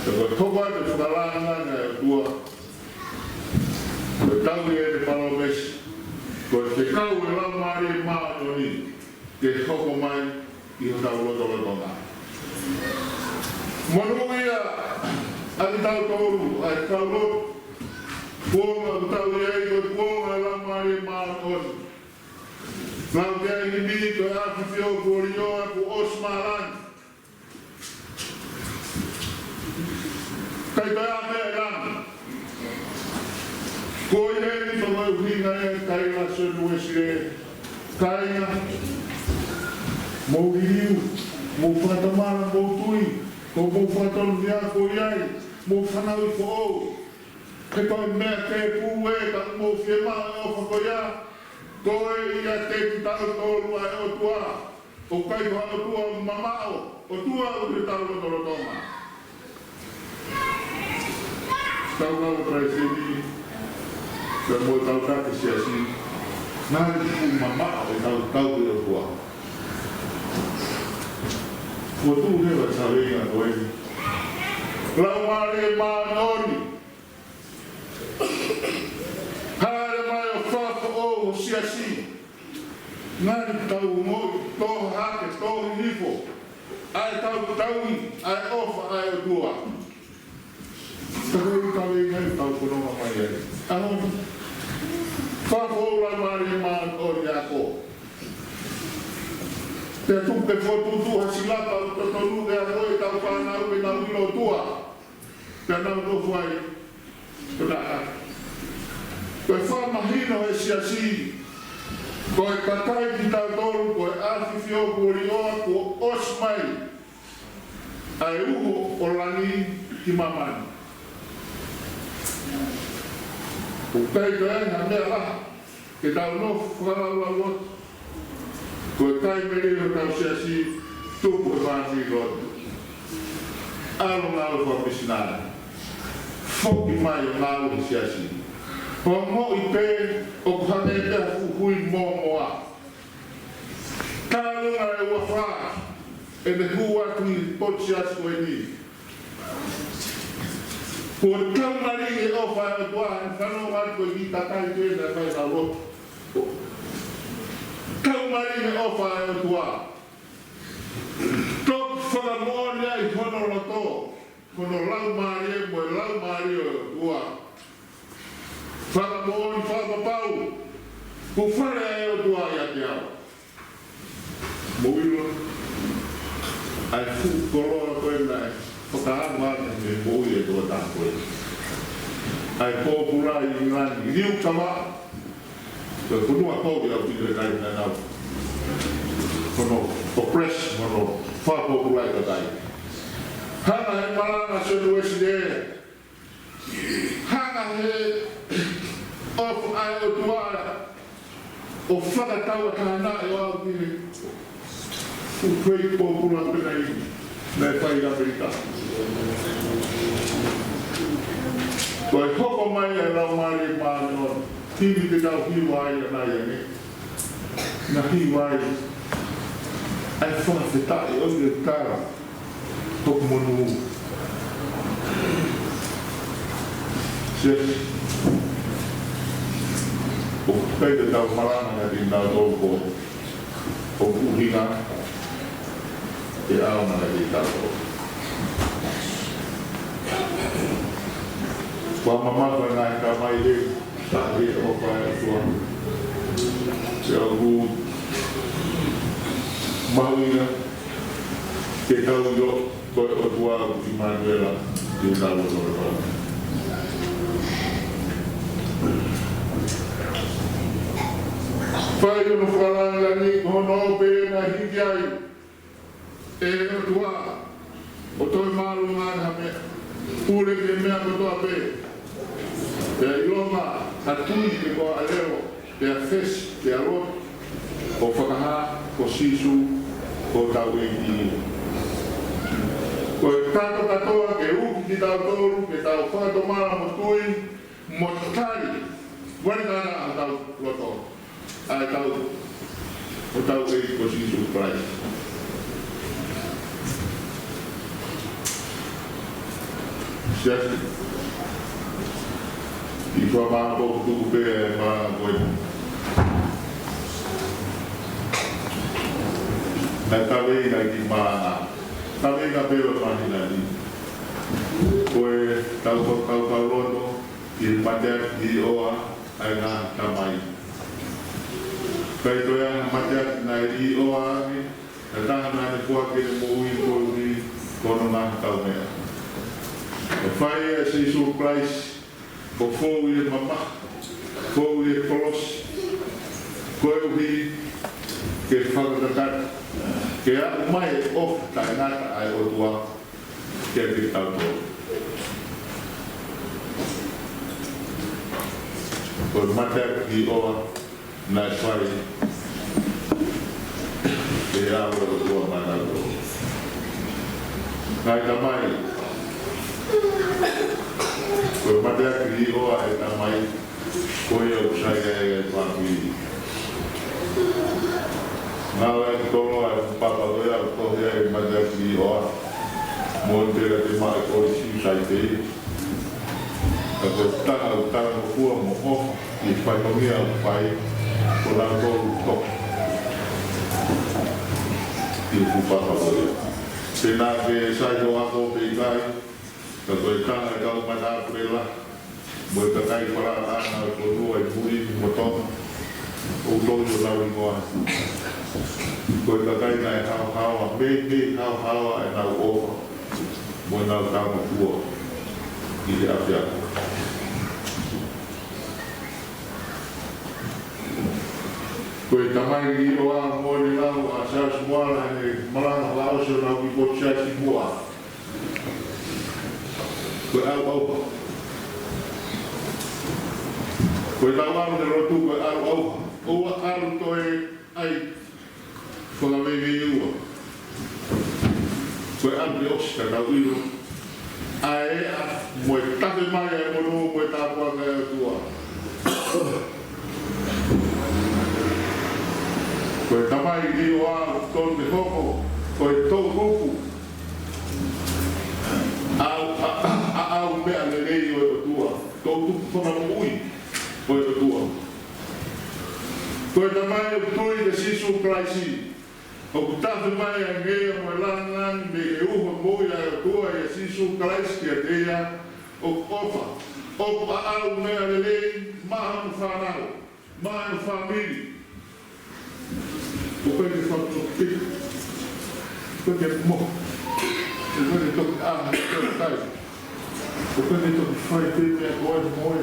[SPEAKER 1] Ta koe toko atu whakaranga ne e tua. Koe tau e te palomesi. Koe te kau e lau maari e maa ni. Te hoko mai I ho tau loto lotonga. Monunga ia ati tau toru, ai tau loto. Kuonga tau iei koe kuonga la maari maa oni. Nau te ai ni koe aki whio kuorioa ku osmarani. Kai koe a mea rana. Koe hei pa koe uhinga e kai la sonu e sire. Kainga. Mou hiriu. Mou whatamara mou tui. Ko mou whatonu ni a koe iai. Mou whanau I ko ou. Ke koe mea te pū e ka mō whiema e o whakoia. Koe I a te tau tōru ai o tua. O kai koha o tua mamao. O tua o te tau rotorotonga. Tau nau praeseni. Ka mō tau kake siasi. Nāre tū mamao e tau I o tua. Ko tū hewa taweinga koe. Lau maare maanoni. Hare mai o whaka o siasi. Ngāri tau moi, tō hake, tō hinifo. Ai tau taui, ai ofa, ai o tua. Tako I kawe ngai tau kononga mai ai. Ahoni. Whakora mare maan o riako. Te tupe whotutu hasilapa o totonu e a koe tau whanau e na wilo tua. Te nau tofu ai. Koe whamahino e siasi. Koe katai ki tau toru, koe awhiwhio kuri oa ko osmai. Ai uho o lani ki mamani. Ukai koe ha mea laha. Ke tau no whakalau koe kai meri o tau siasi tupu e whansi rotu. Alo ngāu whapisinara. Whoki mai o ngāu siasi. Ho mo i pē o kuhane e hui mō moa. Kālunga e ua whā e ne hua ki poti asu e ni. Kua kaumari e o whai o tua e whanau atu e ki takai tēnā kai nā roto. Kaumari e o whai o tua. Tok whakamōne ai hono roto. Kono lau maari e moe lau maari o tua. Whakamōne whakapau. Ku whare e o tua i ate au. Moilo. Ai fu koroa koe nai. Whakaangu ate me moui e tua tākoe. Ai pōpura i ngani. Riu kawa. Koe kunua kōki au tine kai nai nau. Kono oppress, kono whakapōpura i katai. Hana he marana senu esi de. Hana he ofu ai o tuara. O whakataua kāna e o au tine. Ukwei pōpura pena i. Nei whai Amerika. Koe hoko mai e rau maari e maari on. Timi te tau hiwai e nai e ne. Na hiwai. Ai whawhetai o i tāra. Tok monu. Ses. O pei te tau marana nga di nā tōko. O uhinga. E aona nga di tāko. Kua mamako e ngai ka mai e. Tāhi e o whae atua. Se au hu. Mahuinga. Ke tau yo. Koe o tua i Manuela i tālo tōre pau. Whai ono whalanga ni hono pēna hiki ai. E o tua. O toi maru ngāna hame. Pūre ke mea ko toa pē. E a ilonga a tui ke koa alero. E a fes, e a rot. O whakaha, ko sisu, ko tau e ki. Koe tato katoa ke uki ki tau toru, ke tau whakatomara mo tui, mo tari. Wani tāna a tau loto. Ai tau, o tau e ko sisu Christ. Siasi. I kua maa kōku tuku pē e maa koe. Nai tawei nai ki maa nā. Tawei ka pēwa whanina ni. Koe tau roto, i mateak i oa, ai ngā tamai. Kai toia mateak nai i oa ane, na tahana ane kua kere mo ui kōri, kono ngā tau mea. E whai e Jesu Christ, ko fōu i e mama, fōu i e kolos, koe uhi, ke whakatakat, ke a mai o tai ngata ai o tua, ke te tau tō. Koe mateak i oa, nai whai, ke a o tua mai nā tō. Ngai ka mai, koe mateak i oa e ka mai, koe au saia e whakui. Nau e tolo e papa doia o tohia e mateak i oa, mo tera te mai kori si sai te i. Ka koe tanga o tanga mo kua mo ho, i whaimongia o whai, ko nā tolu tok. I ku papa doia. Tēnā ke sai ho ako pe i kai, ka koe tanga e kau mana aprela, Mo ka kai para ana ko rua I muri mo to. O to yo la wi mo. Ko ka kai na how me how and now over. Mo na ta mo fu. Ile afya. Ko tamai ni roa mo ni la a sa small and malanga la so na wi ko cha si mo. Ko au Koe tawaru te rotu koe aru au. Oua aru toe ai whakawege iua. Koe aru te osi ka tau iro. Ae a moe tape mai e mono moe tāpua ka e tua. Koe tamai ki o aru tonu te hoko. Koe tau kuku. Au mea le rei o e tua. Tau tuku whana ui. Koe to tua. Koe ta mai o tui te sisu kraisi. O kutafe mai a ngea mo langan me e uho moia o tua e sisu kraisi ki a teia o ofa. Opa au mea lelei maha mu whanau. Maha mu whamiri. O koe te whapuki. Koe te mo. O koe te toki aha te tai. O koe te toki whai te mea koe moe.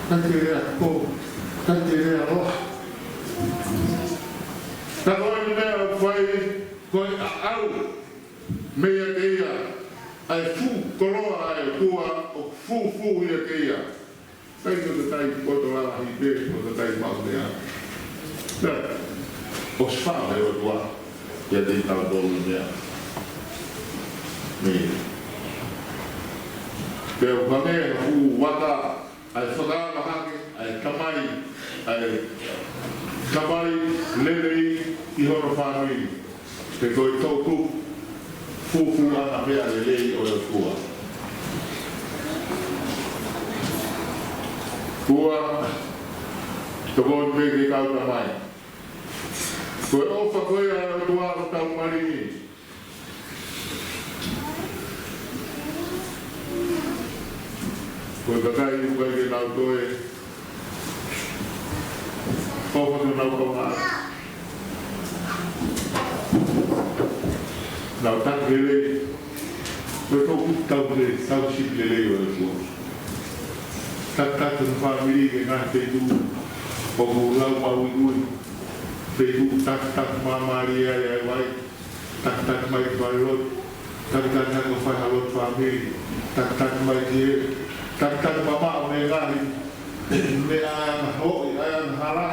[SPEAKER 1] Kante rea ko, kante rea roa. Ta koe mea o whai, koe a au, mea te ia, ai fu koroa ai tua o fu ia te ia. Tai ko te tai koto la hi pe, ko te tai mau mea. O sfaa e o tua, ia te tau dolu mea. Mea. Te o kamea fu wata, ai whakama hake, ai kamai lelei I hono whanui. Te koe tauku, fufu ana mea lelei o e kua. Kua, te koe me ke kauta mai. Koe ofa koe a o tuaro tau marini. Koe kakai ukai ke nau toe. Ofa ke nau kaunaa. Nau tak lele. Koe tau tau le, tau sip lele o e kua. Tak un whamiri ke ngā teitu. O lau mau ui. Teitu tak mamari ai wai. Tak mai whairot. Tak o whaihalot whamiri. Tak mai ki e. Tak mama o me ngahi, me ayan hoi, ayan hara.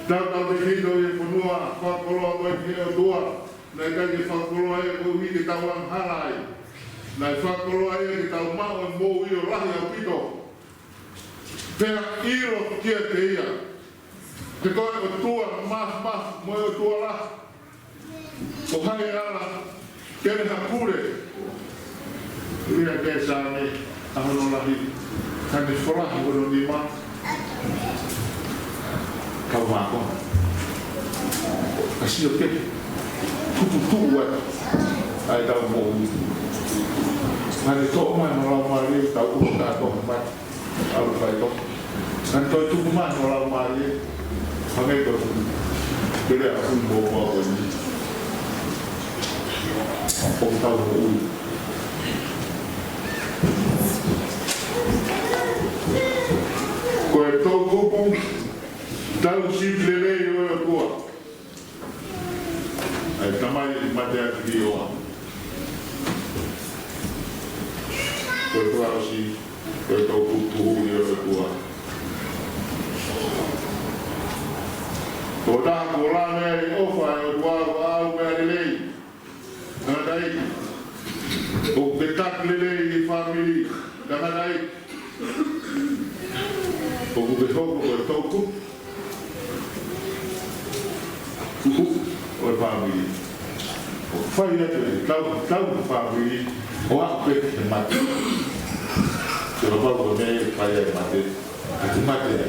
[SPEAKER 1] Tau te hito e whanua, whakoloa koe ki o tua. Nai kai ke whakoloa e koe hui ke tau ang hara ai. Nai whakoloa e ke tau mao e mō i o rahi au pito. Pea iro kia te ia. Te koe o tua, mah, moe o tua la. O hai ara, kere hapure. Ria ke sāne. Ahono lahi, kane wharahi kono ni ma. Kau mako. Kasi o kepe. Tupu e. Ai tau mō ui. Kane tō mai no lau maari, tau uro tātou mai. Aru whai tō. Kane tō tupu mai no lau maari. Hangai tō tupu. Kere a ui mō mō o ni. O tau mō ui. Koe tō kupu, tau simple lei o e kua. Ai tamai mate ati ki oa. Koe tō arasi, koe tō kupu hui o e kua. Tō tāko la mea I ofa e o kua o au mea le lei. Tangadai. O ke tak le lei I whamiri. Tangadai. O kuke hoko o e tauku. Kuku o e whamiri. O whai atu e tau whamiri. O aku peke te mate. Te rapau o mea e whai e mate. A te mate e.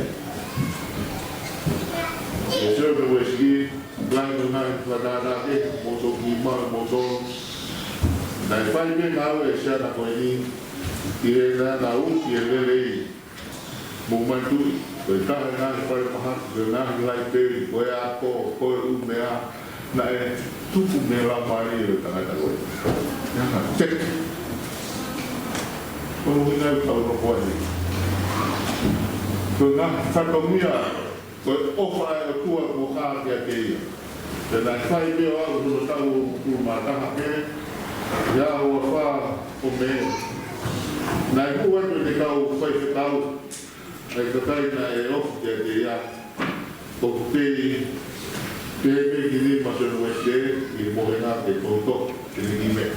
[SPEAKER 1] E serve o e ski. Blanco nai whatara e. Moto ki mau moto. Nai whai me ngau e siana koe ni. I e nā uki e lelei. Momentui, beritahu nanti pada pahat, nanti lagi beri, kau aku, kau umea, nak tuku mela mari le tangata koe. Yang cek. Kalau kita tahu apa ini. Kalau fatomia, kau offer tua bukan dia kaya. Dan saya dia orang tahu rumah tangga ke, ya offer ome. Naik kuat tu kau saya tahu. Naik terkait naik offer dia kaya. Okey. Tebe kini masuk USD, ini boleh nak dikontok ini ime.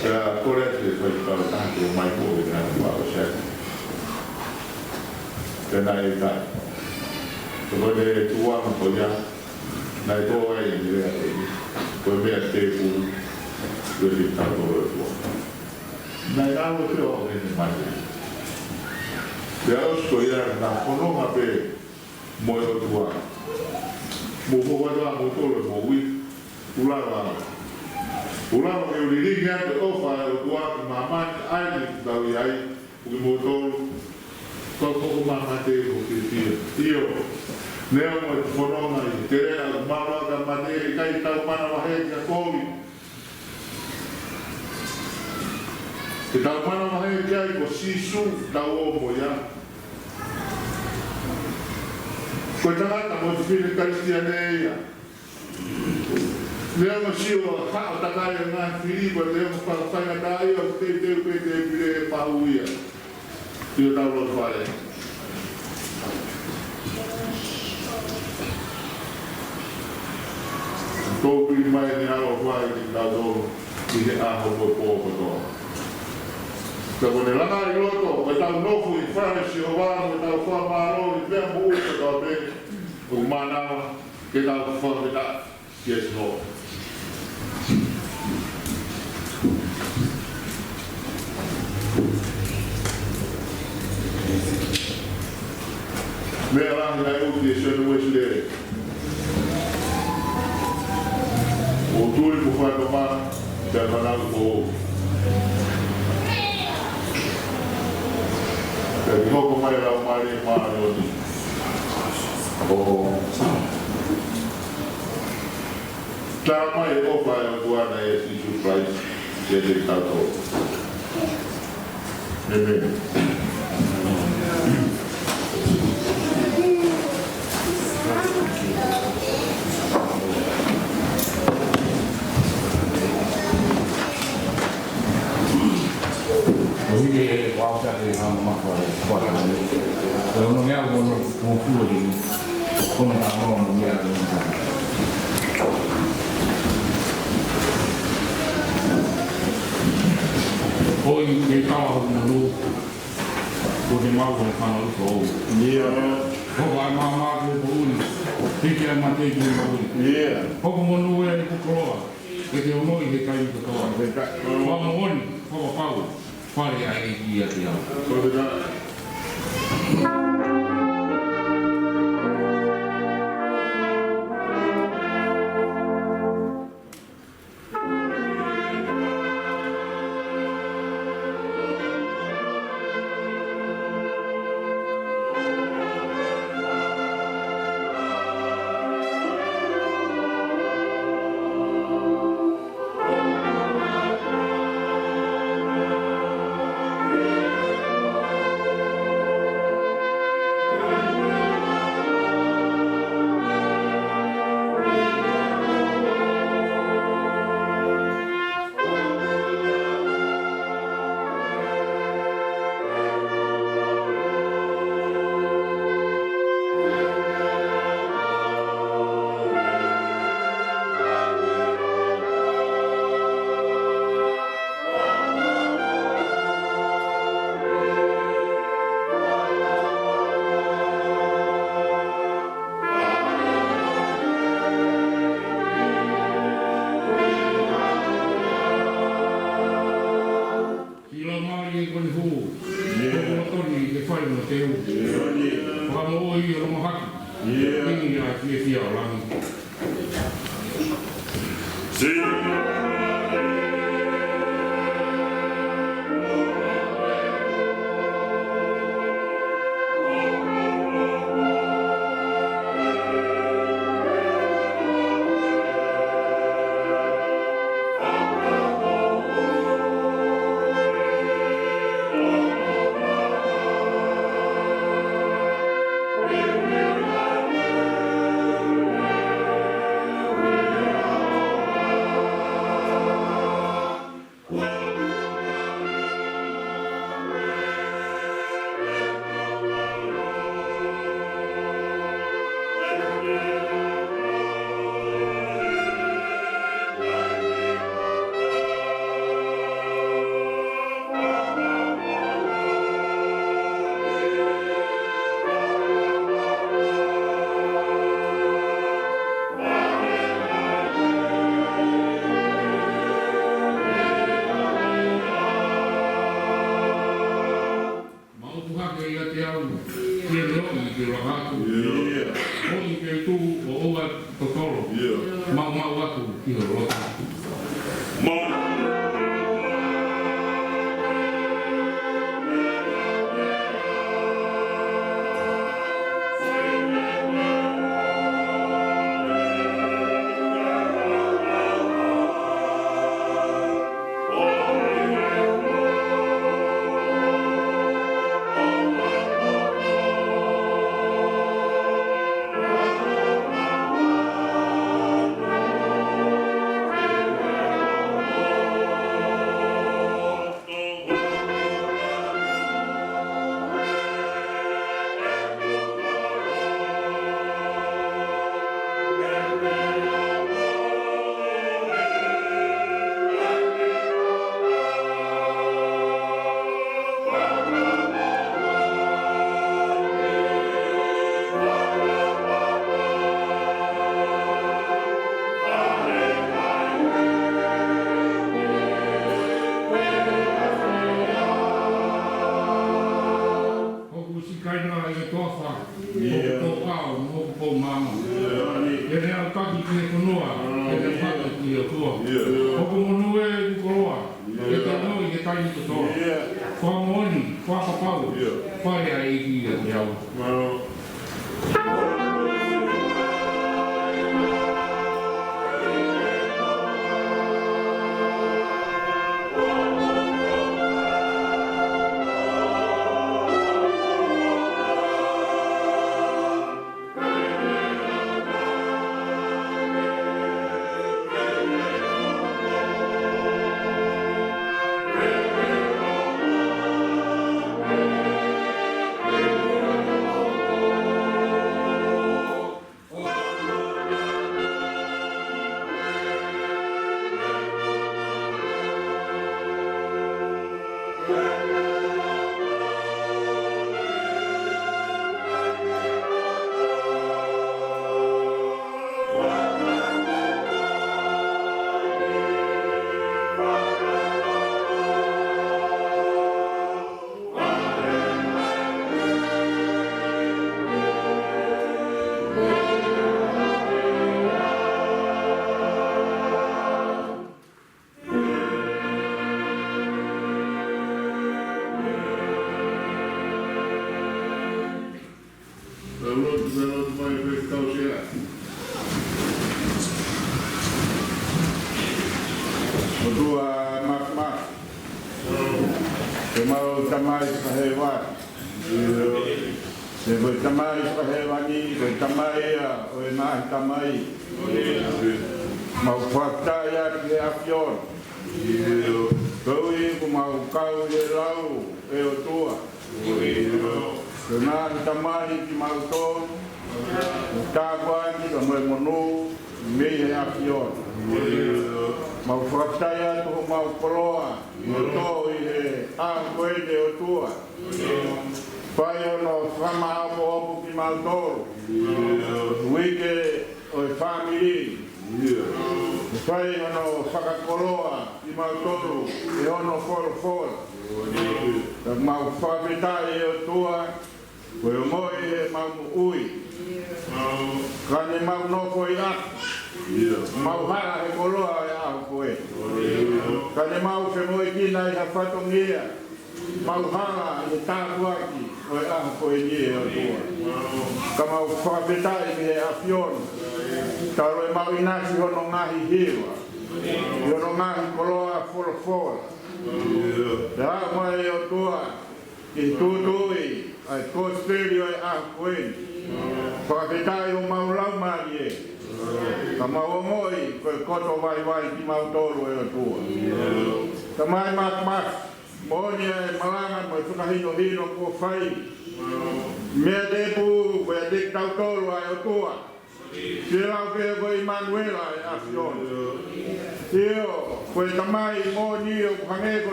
[SPEAKER 1] Ya, korek tu kalau tak tu mai boleh nak buat set. Kena ikat. Kemudian tuan kerja, naik tuan ini dia ini. Kemudian tebu, jadi tak boleh tuan. Naik awal tu orang ini mati. Dia harus kerja nak konon apa. Moyo tua, buku pada motor mobil, ular yang dirinya tu offer tua mama air tahu air, buku motor, kau mama tu buku iyo, neo mau konon air, terus mama kan mati, kai tahu mana wahai dia koi, kita mana wahai dia kau sisu tahu moya. Kau jangan tak mau pilih Kristiania. Dia masih hak tak kaya dengan pilih boleh muka saya kaya, pilih pahuia. Dia tahu lepas. Kau pilih main ni awak buat di dalam ini aku berpuluh. Kalau ni lama ni loto, betul nofu French, Obama, betul Famaro, itu yang buat betul be, umana kita formida, yes no. Merang na uti senu wesle. Uturi bukan rumah dan mana bu. Jadi kau kemarin ramai mana ni? Oh, lama ya kau bayar gua naik si surprise jadi tahu. Ini.
[SPEAKER 2] Jadi wow cari nama kuat ni. Kalau orang yang mau pulang ni, pun tak mau dia. Oh ini kalau dulu, boleh mau kalau tu.
[SPEAKER 1] Dia.
[SPEAKER 2] Oh mama tu pun, tiada mati tu pun.
[SPEAKER 1] Dia.
[SPEAKER 2] Oh kamu yang ikut keluar, jadi orang ini kaya ikut keluar. Kamu kau tahu. Fale aí dia dia. hake ia te au, kia reo i te rahatu. O i ke tū o oa totoro, mau atu ki ho rota.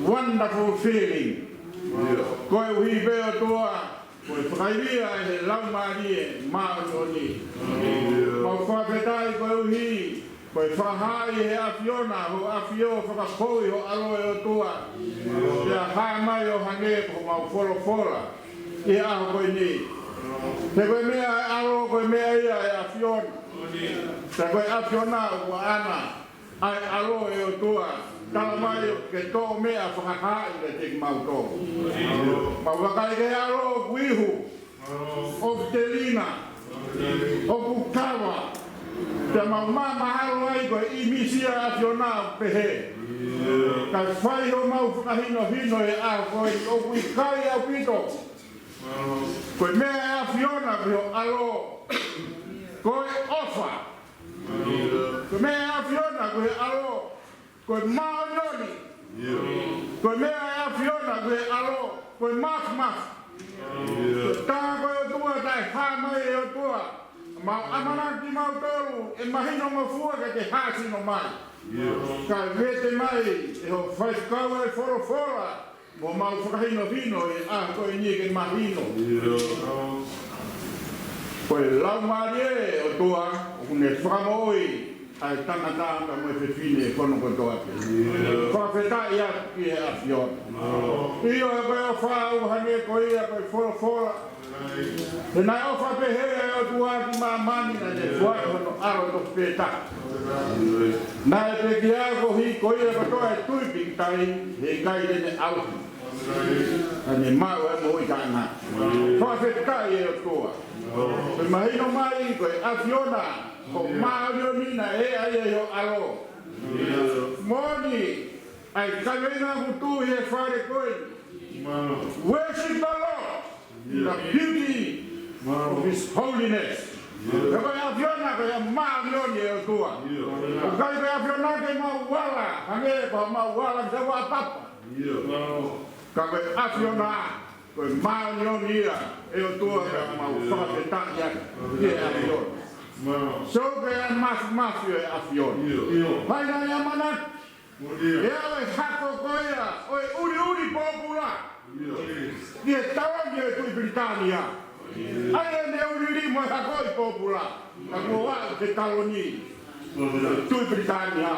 [SPEAKER 1] Wonderful feeling. Koe hui beo tua
[SPEAKER 7] Koe whakairia e he lau marie maoni. Mau whakawhetai koe uhi. Koe whahai he afiona ho afio whakapoi ho aloe o tua. Ia hae mai o hange ko mau wholofola. I aho koe ni. Te koe mea e alo koe mea ia e afiona. Te koe afiona o kua ana. Ai alo e o tua. Tala mai ke tō mea whakahai le te ki mau tō. Mau wakai ke alo kuihu. O Telina. O Kukawa. Te mau mahalo ai koe i misia afiona pehe. Ka whai o mau whakahino hino e a koe o kui kai au pito. Koe mea e afiona koe alo. Koe ofa. Koe mea e afiona koe alo. Koe maonyoni. Koe mea e afiona koe alo. Koe maf. Tā koe o tua tai hāmai e o tua. Mau amanaki mau tolu e mahino mafua ke te hāsino mai. Ka vete mai e ho whaikaua e whorofora. Mo mau whakahino hino e koe ni ke mahino. Koe lau marie o tua o kune whakamoi. Ai tangata ka mo e whine e kono koe toa ke. Whawhetai atu ki e afion. Iyo e koe o whau hane koe ia koe whorofora. Te nai o whapehea e o tuaki mamani na te whai hono aro to pēta. Nai te ki ako hi koe ia katoa e tuipik tai he kai tene auhi. Ane mau e mo i kāna. Whawhetai e o tua. Te mahino mai koe afiona. Ko maonina e ai e o alo. Moni ai kaweina kutu he whare koe. Worship the Lord. The beauty of His holiness. Koe afiona koe maoni e o tua. Koe afiona ke mau wala. Hange ko mau wala ke wa papa. Ka koe afiona koe maoni e o tua ka mau whakataki ake. E afiona. So ke an mafu e afion. Vai na ia manat. E awe hako koea. Oi uri popula. Ie tawangi e tui Britania. Ai e ne uri mo hako i popula. Ka kua te taloni. Tui Britania.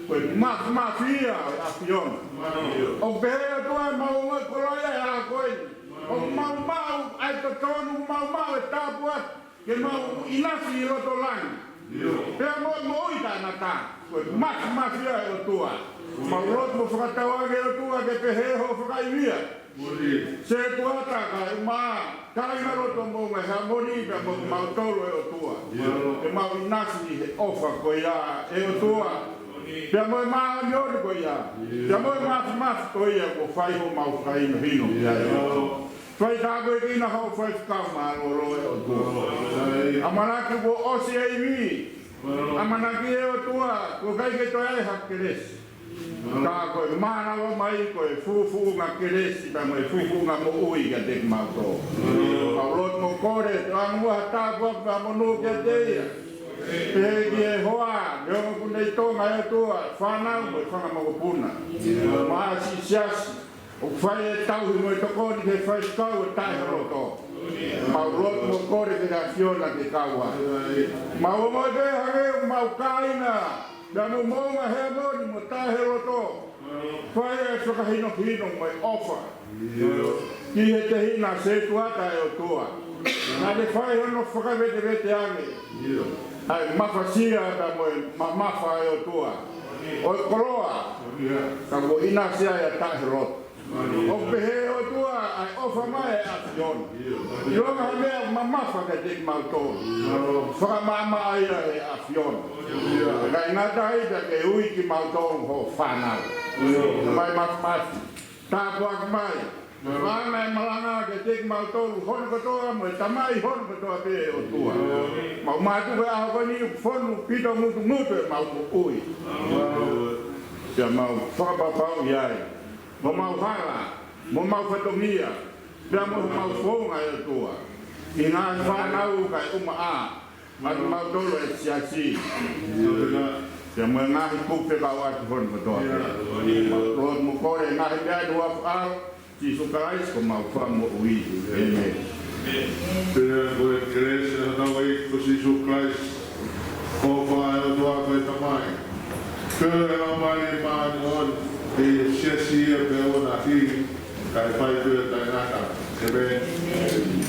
[SPEAKER 7] Oi mafu ia e afion. O behe tua mau e koloia e ala koe. O mau ai to tonu mau e tapuat. Ke mau inasi i roto langi. Pea mo i tāna tā. Koe mafu ia e o tua. Mau roto mo whakatawage o tua ke peheho whakaivia. Se tuata ka kainga roto mo me ha mori ka mo mau tolo e o tua. Ke mau inasi he ofa ko ia e o tua. Pea mo mau nyori ko ia. Pea mo mafu ko ia ko whaiho mau whakaino hino. Fai tāko e kina hau whai whakama o roe o tua. Amanaki ko osi e iwi. Amanaki e o tua. Ko kai ke toi ai hakeresi. Ka koe mana wa mai koe fufu nga keresi. Pa mo e fufu nga mo ui ka te mauto. Au lot mo kore. Angua tāko ka mo nu ke teia. Pegi e hoa. Niongo kunei tonga e o tua. Whanau mo e whanga mo puna. Maasi siasi. O whai e tauhi mo e tokoni ke whai skau e tai roto. Mau lot mo kore ke ka fiona ke kaua. Mau mo te hage mau kaina. Pea mo monga hea moni mo tai roto. Whai e whakahino mo e ofa. Ki he te hina se tuata e o tua. Nā te whai hono whakawete ange. Ai mawhasia ka mo e mafa e o tua. O e koroa. Ka mo ina sia e tai roto. O pehe o tua ai ofa mai e afion. Ionga mea mamafa ka te mauto. Whakamama ai e afion. Kai ngata ita ke ui ki mauto ho whanau. Mai mafi. Tāpo ak mai. Whanga e malanga ke te mauto hono katoa mo e tamai hono katoa pe o tua. Mau matu ke aho koni whonu pito mutu e mau ui. Pia mau whakapapau iai. Mo mau hala, mo mau whatomia, pia mo mau whonga e tua. I ngā whanau kai a, atu mau tolo e siasi. Pia mo ngahi kupe ka watu hon katoa. Rod mo kore ngahi pia dua whao, si sukarais ko mau wha mo ui. Amen.
[SPEAKER 1] Pera ko e kresa na wai ko si Jesus Christ. O pa o tua ko tamai. Kera na mai man on e sesi e pe ona ki kai pai pe tai nata. Amen.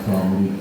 [SPEAKER 5] Family,